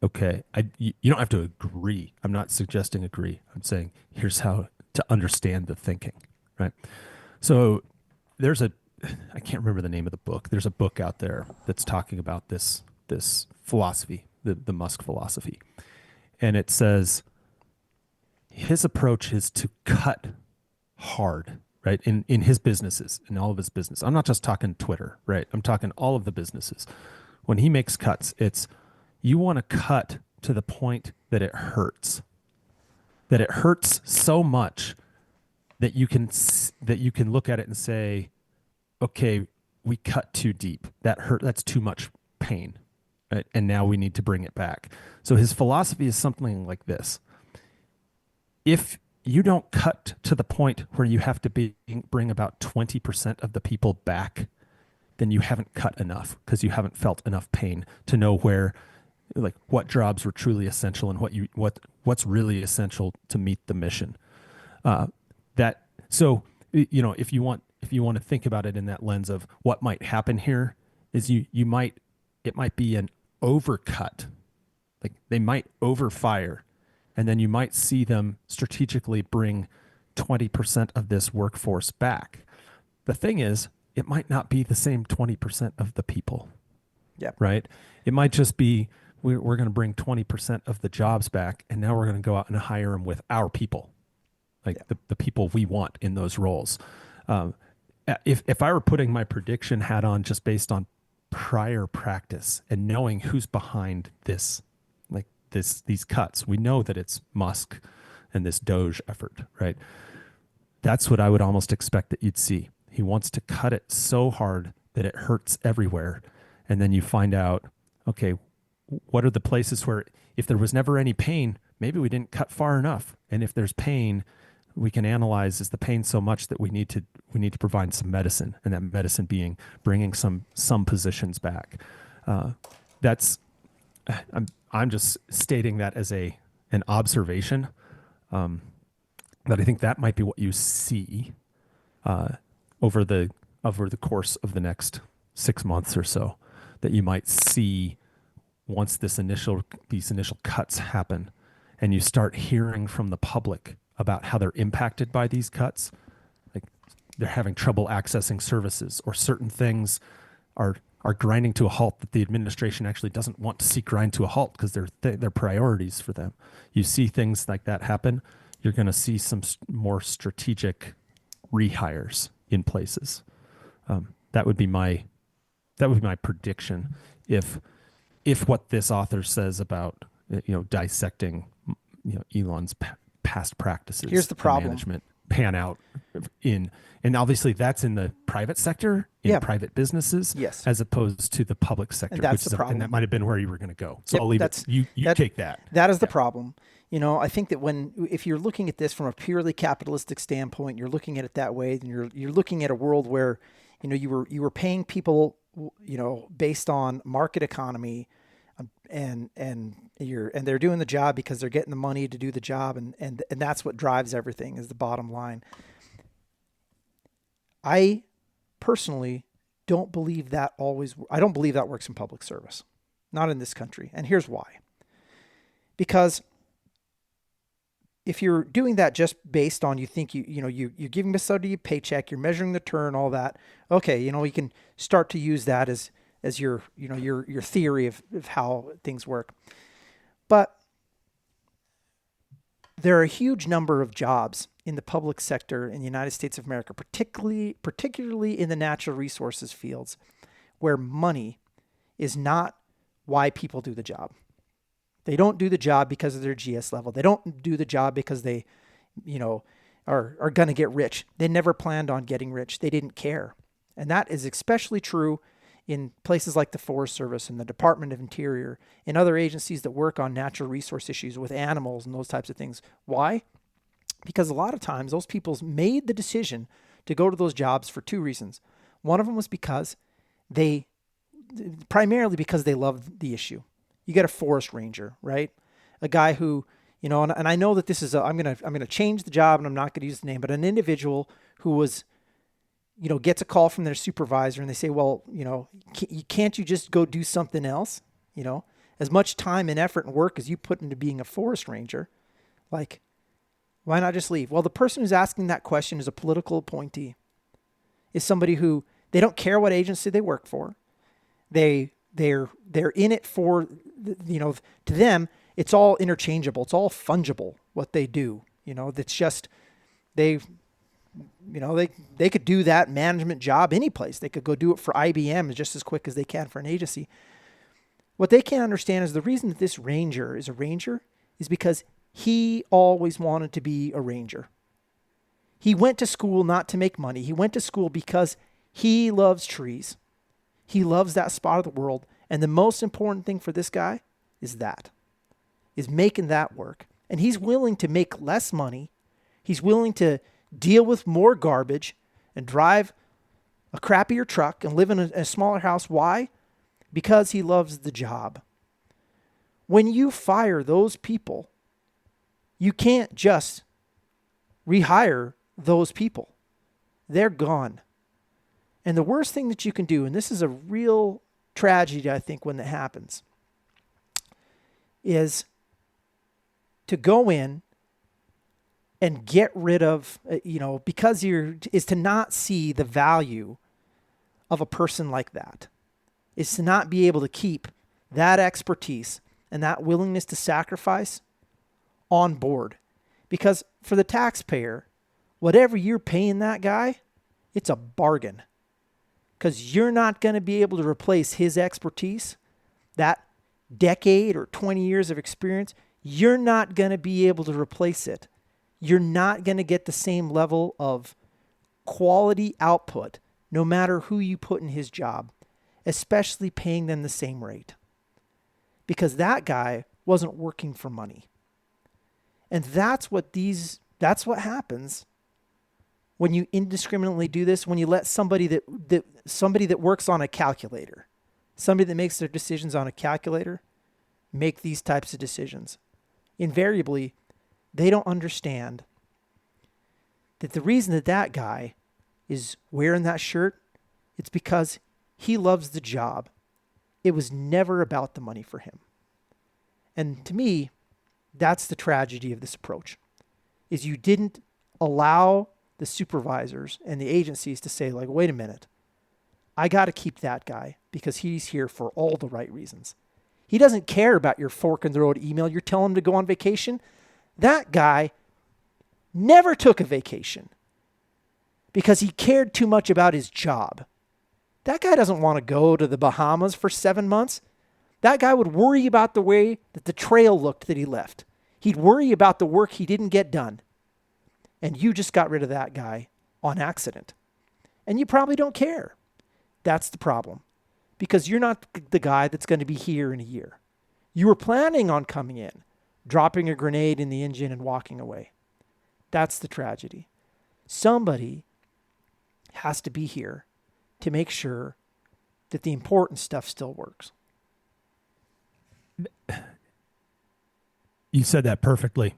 okay, you don't have to agree. I'm not suggesting agree. I'm saying here's how to understand the thinking, right? So I can't remember the name of the book. There's a book out there that's talking about this philosophy, the Musk philosophy. And it says his approach is to cut hard, right? In his businesses, in all of his business. I'm not just talking Twitter, right? I'm talking all of the businesses. When he makes cuts, it's you want to cut to the point that it hurts. That it hurts so much that you can look at it and say, okay, we cut too deep. That's too much pain. Right? And now we need to bring it back. So his philosophy is something like this. If you don't cut to the point where you have to bring about 20% of the people back, then you haven't cut enough because you haven't felt enough pain to know where, like what jobs were truly essential and what's really essential to meet the mission. If you want to think about it in that lens of what might happen here is it might be an overcut. Like they might overfire, and then you might see them strategically bring 20% of this workforce back. The thing is, it might not be the same 20% of the people.
Yeah.
Right? It might just be we're going to bring 20% of the jobs back, and now we're going to go out and hire them with our people, like the people we want in those roles. If I were putting my prediction hat on just based on prior practice and knowing who's behind this, like these cuts, we know that it's Musk and this Doge effort, right? That's what I would almost expect that you'd see. He wants to cut it so hard that it hurts everywhere. And then you find out, okay, what are the places where if there was never any pain, maybe we didn't cut far enough. And if there's pain, we can analyze, is the pain so much that we need to provide some medicine, and that medicine being bringing some positions back. I'm just stating that as an observation, that I think that might be what you see over the course of the next 6 months or so, that you might see once these initial cuts happen, and you start hearing from the public about how they're impacted by these cuts, like they're having trouble accessing services, or certain things are grinding to a halt that the administration actually doesn't want to see grind to a halt because they're priorities for them. You see things like that happen, you're going to see some more strategic rehires in places. That would be my prediction if what this author says about dissecting Elon's past practices.
Here's the problem.
Management pan out and obviously that's in the private sector, private businesses,
yes,
as opposed to the public sector.
And that's the problem.
And that might have been where you were going to go. So
Yep,
I'll leave it. You take that.
That is the problem. I think that if you're looking at this from a purely capitalistic standpoint, you're looking at it that way, then you're looking at a world where, you were paying people, based on market economy, and they're doing the job because they're getting the money to do the job, and that's what drives everything, is the bottom line. I personally don't believe that works in public service, not in this country, and here's why. Because if you're doing that just based on, you're giving somebody a paycheck, you're measuring the turn, all that. Okay, you can start to use that as your theory of how things work. But there are a huge number of jobs in the public sector in the United States of America, particularly in the natural resources fields, where money is not why people do the job. They don't do the job because of their GS level. They don't do the job because they, are going to get rich. They never planned on getting rich. They didn't care. And that is especially true in places like the Forest Service and the Department of Interior and other agencies that work on natural resource issues with animals and those types of things. Why? Because a lot of times those people made the decision to go to those jobs for two reasons. One of them was primarily because they loved the issue. You get a forest ranger, right? A guy who, and I know that this is I'm going to change the job and I'm not going to use the name, but an individual who was, gets a call from their supervisor and they say, well, can't you just go do something else? As much time and effort and work as you put into being a forest ranger, like, why not just leave? Well, the person who's asking that question is a political appointee, is somebody who, they don't care what agency they work for. They're in it for, to them, it's all interchangeable. It's all fungible, what they do. That's just, they could do that management job any place. They could go do it for IBM just as quick as they can for an agency. What they can't understand is the reason that this ranger is a ranger is because he always wanted to be a ranger. He went to school not to make money. He went to school because he loves trees. He loves that spot of the world. And the most important thing for this guy is making that work. And he's willing to make less money. He's willing to deal with more garbage and drive a crappier truck and live in a smaller house. Why? Because he loves the job. When you fire those people, you can't just rehire those people. They're gone. And the worst thing that you can do, and this is a real tragedy, I think, when that happens, is to go in and get rid of, is to not see the value of a person like that. Is to not be able to keep that expertise and that willingness to sacrifice on board. Because for the taxpayer, whatever you're paying that guy, it's a bargain. Because you're not going to be able to replace his expertise, that decade or 20 years of experience. You're not going to be able to replace it. You're not going to get the same level of quality output, no matter who you put in his job, especially paying them the same rate. Because that guy wasn't working for money. And that's what happens when you indiscriminately do this, when you let somebody that works on a calculator, somebody that makes their decisions on a calculator, make these types of decisions. Invariably, they don't understand that the reason that that guy is wearing that shirt, it's because he loves the job. It was never about the money for him. And to me, that's the tragedy of this approach, is you didn't allow the supervisors and the agencies to say, like, wait a minute, I got to keep that guy because he's here for all the right reasons. He doesn't care about your fork in the road email. You're telling him to go on vacation. That guy never took a vacation because he cared too much about his job. That guy doesn't want to go to the Bahamas for 7 months. That guy would worry about the way that the trail looked that he left. He'd worry about the work he didn't get done. And you just got rid of that guy on accident. And you probably don't care. That's the problem. Because you're not the guy that's going to be here in a year. You were planning on coming in, dropping a grenade in the engine and walking away. That's the tragedy. Somebody has to be here to make sure that the important stuff still works.
You said that perfectly.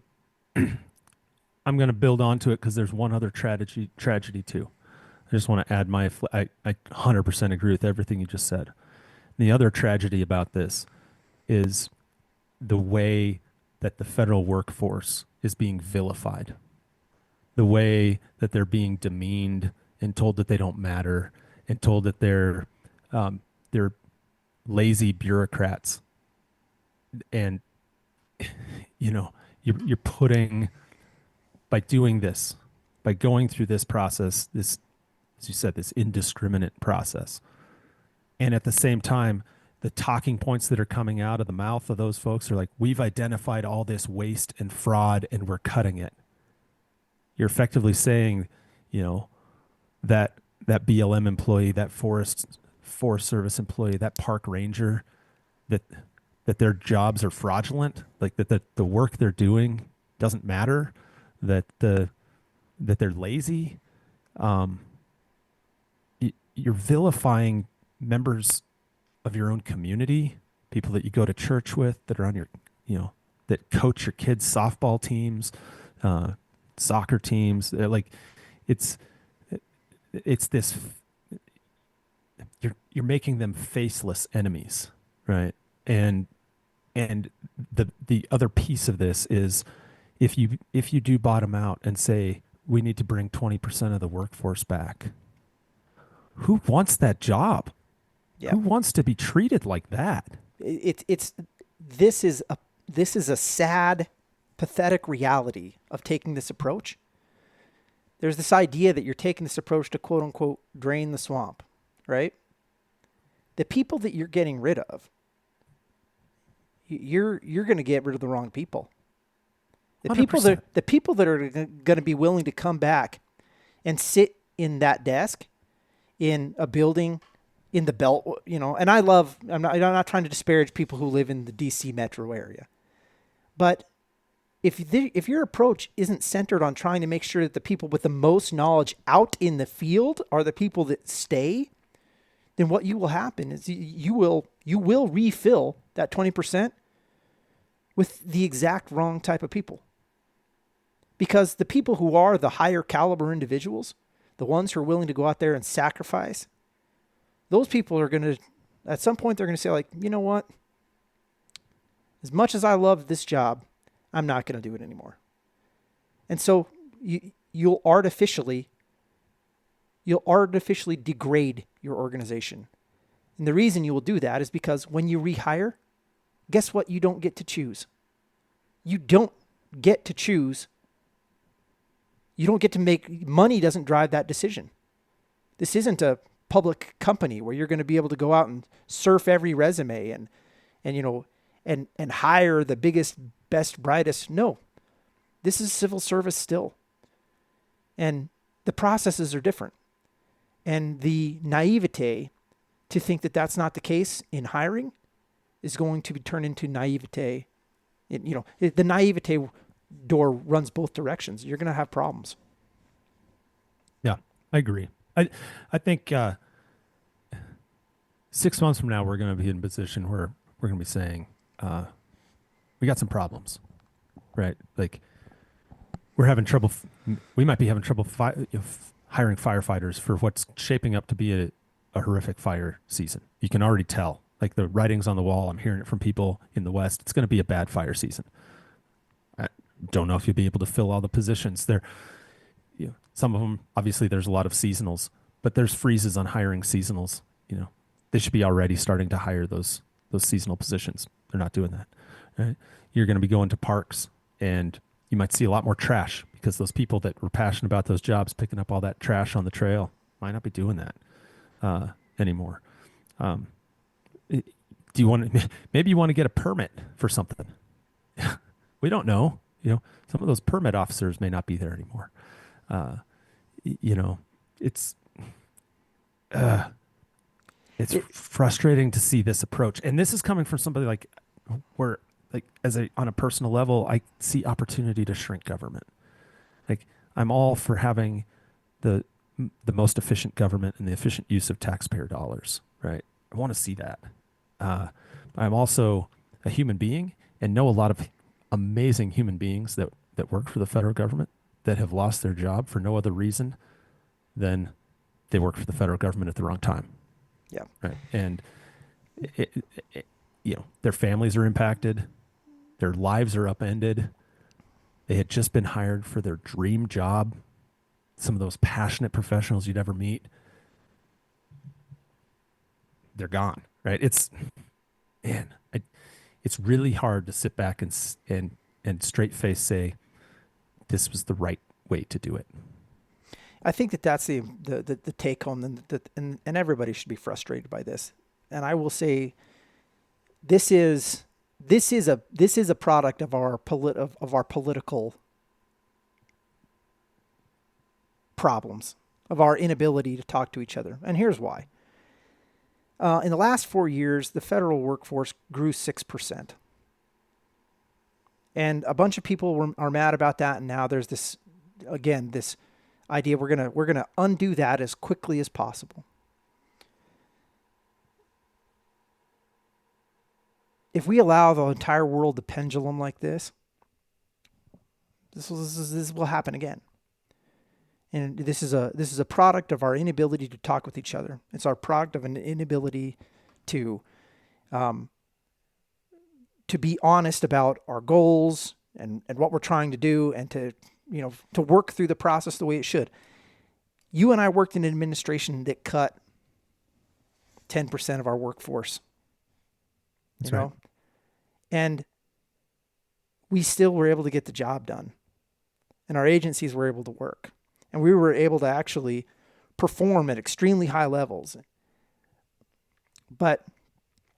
I'm going to build onto it because there's one other tragedy too. I just want to add I 100% agree with everything you just said. The other tragedy about this is the way that the federal workforce is being vilified, the way that they're being demeaned and told that they don't matter and told that they're lazy bureaucrats. And, you know, you're putting, by doing this, by going through this process, this, as you said, this indiscriminate process. And at the same time, the talking points that are coming out of the mouth of those folks are like, we've identified all this waste and fraud and we're cutting it. You're effectively saying, you know, that BLM employee, that Forest Service employee, that park ranger, that their jobs are fraudulent, like that the work they're doing doesn't matter, that they're lazy. You're vilifying members of your own community, people that you go to church with, that are on your, you know, that coach your kids' softball teams, soccer teams. Like, it's this. You're making them faceless enemies, right? And the other piece of this is, if you do bottom out and say we need to bring 20% of the workforce back, who wants that job?
Yeah.
Who wants to be treated like that?
This is a sad, pathetic reality of taking this approach. There's this idea that you're taking this approach to quote unquote drain the swamp, right? The people that you're getting rid of, you're going to get rid of the wrong people. The
100%.
people that are going to be willing to come back and sit in that desk in a building in the belt, you know, and I'm not trying to disparage people who live in the DC metro area, but if your approach isn't centered on trying to make sure that the people with the most knowledge out in the field are the people that stay, then what you will happen is you will refill that 20% with the exact wrong type of people. Because the people who are the higher caliber individuals, the ones who are willing to go out there and sacrifice, those people are going to, at some point, they're going to say, like, you know what? As much as I love this job, I'm not going to do it anymore. And so you'll artificially degrade your organization. And the reason you will do that is because when you rehire, guess what? You don't get to choose. You don't get to choose. You don't get to make, money doesn't drive that decision. This isn't a public company where you're going to be able to go out and surf every resume and hire the biggest, best, brightest. No, this is civil service still. And the processes are different. And the naivete to think that that's not the case in hiring is going to be turned into naivete. The naivete door runs both directions. You're going to have problems.
Yeah, I agree. I think 6 months from now, we're going to be in a position where we're going to be saying, We got some problems, right? Like we're having trouble. We might be having trouble hiring firefighters for what's shaping up to be a horrific fire season. You can already tell, like the writing's on the wall. I'm hearing it from people in the West. It's going to be a bad fire season. I don't know if you'll be able to fill all the positions there. Some of them, obviously there's a lot of seasonals, but there's freezes on hiring seasonals. They should be already starting to hire those seasonal positions. They're not doing that. Right? You're going to be going to parks, and you might see a lot more trash because those people that were passionate about those jobs, picking up all that trash on the trail, might not be doing that anymore. Do you want to, maybe you want to get a permit for something? We don't know. Some of those permit officers may not be there anymore. It's frustrating to see this approach, and this is coming from somebody on a personal level, I see opportunity to shrink government. Like I'm all for having the most efficient government and the efficient use of taxpayer dollars, right? I want to see that. I'm also a human being and know a lot of amazing human beings that work for the federal government that have lost their job for no other reason than they work for the federal government at the wrong time.
Yeah.
Right. And their families are impacted. Their lives are upended. They had just been hired for their dream job. Some of those passionate professionals you'd ever meet. They're gone. Right. It's really hard to sit back and straight face say this was the right way to do it.
I think that's the take home, and everybody should be frustrated by this. And I will say, this is a product of our political problems, of our inability to talk to each other. And here's why. In the last 4 years, the federal workforce grew 6%. And a bunch of people are mad about that. And now there's this idea we're gonna undo that as quickly as possible. If we allow the entire world to pendulum like this will happen again. And this is a product of our inability to talk with each other. It's our product of an inability to be honest about our goals and what we're trying to do, and to work through the process the way it should. You and I worked in an administration that cut 10% of our workforce.
That's right.
And we still were able to get the job done. And our agencies were able to work. And we were able to actually perform at extremely high levels. But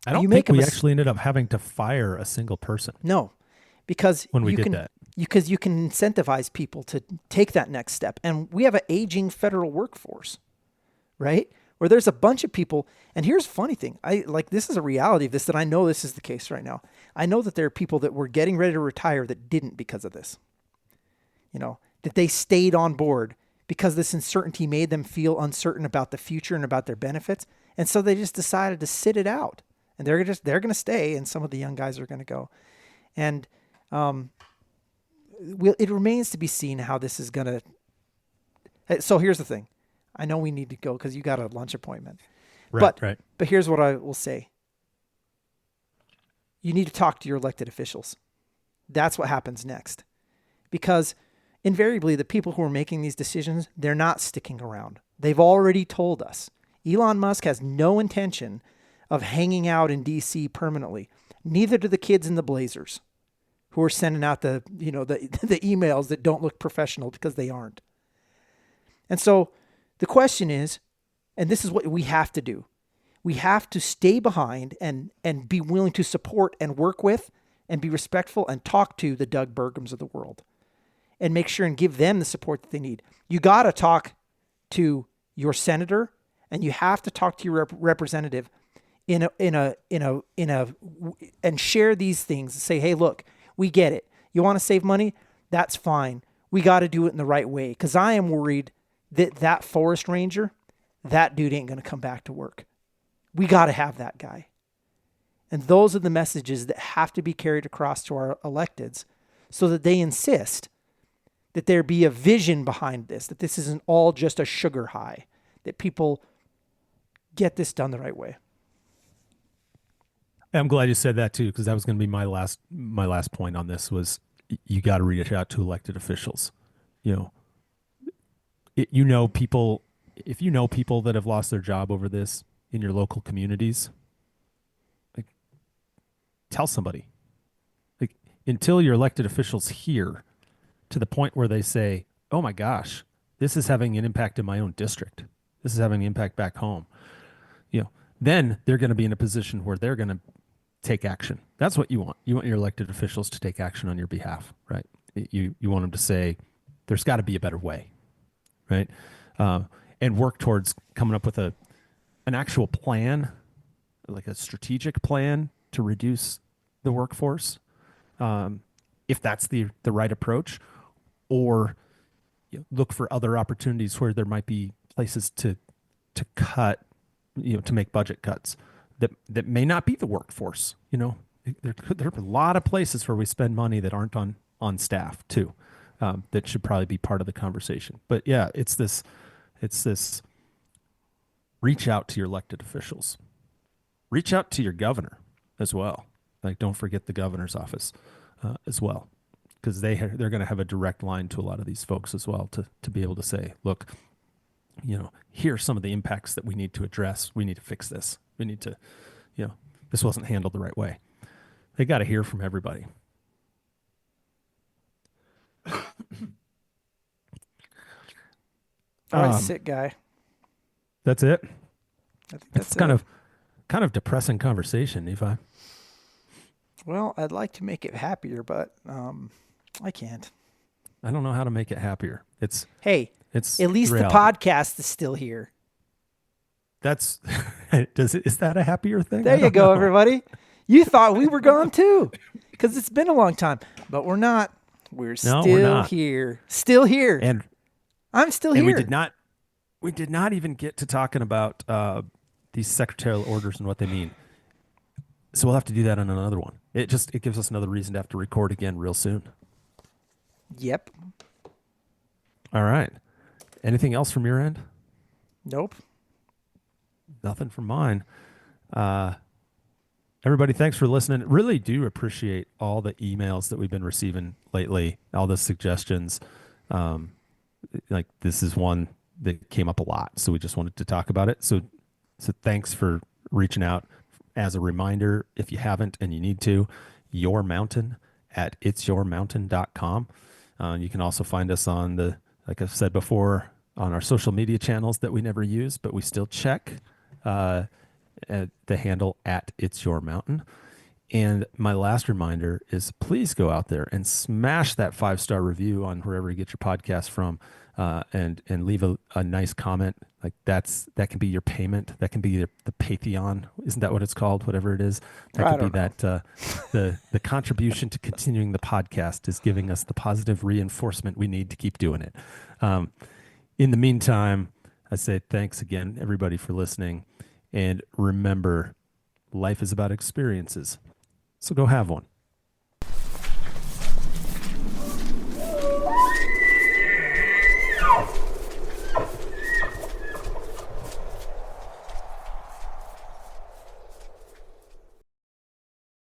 I don't think we actually ended up having to fire a single person.
No, because
when we did that.
Because you can incentivize people to take that next step. And we have an aging federal workforce, right? Where there's a bunch of people. And here's the funny thing. This is a reality of this, that I know this is the case right now. I know that there are people that were getting ready to retire that didn't because of this. That they stayed on board because this uncertainty made them feel uncertain about the future and about their benefits. And so they just decided to sit it out. And they're going to stay, and some of the young guys are going to go. And it remains to be seen how this is going to. So here's the thing. I know we need to go because you got a lunch appointment.
Right.
But here's what I will say. You need to talk to your elected officials. That's what happens next. Because invariably, the people who are making these decisions, they're not sticking around. They've already told us. Elon Musk has no intention of hanging out in D.C. permanently. Neither do the kids in the Blazers, who are sending out the emails that don't look professional because they aren't. And so the question is, and this is what we have to do. We have to stay behind and be willing to support and work with and be respectful and talk to the Doug Burgums of the world and make sure and give them the support that they need. You got to talk to your senator, and you have to talk to your representative and share these things and say, hey, look, we get it. You want to save money? That's fine. We got to do it in the right way. Because I am worried that forest ranger, that dude ain't going to come back to work. We got to have that guy. And those are the messages that have to be carried across to our electeds so that they insist that there be a vision behind this, that this isn't all just a sugar high, that people get this done the right way.
I'm glad you said that too, because that was going to be my last point on this was you got to reach out to elected officials. If you know people that have lost their job over this in your local communities, like, tell somebody. Like, until your elected officials hear to the point where they say, "Oh my gosh, this is having an impact in my own district. This is having an impact back home." Then they're going to be in a position where they're going to take action. That's what you want. You want your elected officials to take action on your behalf, right? You want them to say, "There's got to be a better way," right? And work towards coming up with an actual plan, like a strategic plan to reduce the workforce, if that's the right approach, or look for other opportunities where there might be places to cut, to make budget cuts that may not be the workforce. There are a lot of places where we spend money that aren't on staff too, that should probably be part of the conversation. But yeah, it's this reach out to your elected officials, reach out to your governor as well. Like, don't forget the governor's office as well, because they're going to have a direct line to a lot of these folks as well to be able to say, look, here are some of the impacts that we need to address. We need to fix this. We need to, this wasn't handled the right way. They got to hear from everybody.
All right, sit guy.
That's it.
I think that's
kind of depressing conversation, Nephi.
Well, I'd like to make it happier, but I can't.
I don't know how to make it happier. It's
at least
reality.
The podcast is still here.
That's is that a happier thing?
There you go, everybody. You thought we were gone too, because it's been a long time, but we're not. We're still here. Still here.
And
I'm still here.
We did not even get to talking about these secretarial orders and what they mean. So we'll have to do that on another one. It gives us another reason to have to record again real soon.
Yep.
All right. Anything else from your end?
Nope.
Nothing from mine. Everybody, thanks for listening. Really do appreciate all the emails that we've been receiving lately, all the suggestions. Like, this is one that came up a lot, so we just wanted to talk about it. So thanks for reaching out. As a reminder, if you haven't and you need to, Your Mountain at itsyourmountain.com. You can also find us on like I've said before, on our social media channels that we never use, but we still check at the handle at itsyourmountain. And my last reminder is, please go out there and smash that 5-star review on wherever you get your podcast from, and leave a nice comment. Like, that can be your payment. That can be the Patreon. Isn't that what it's called? Whatever it is, that could be that the contribution to continuing the podcast is giving us the positive reinforcement we need to keep doing it. In the meantime, I say thanks again, everybody, for listening. And remember, life is about experiences. So go have one.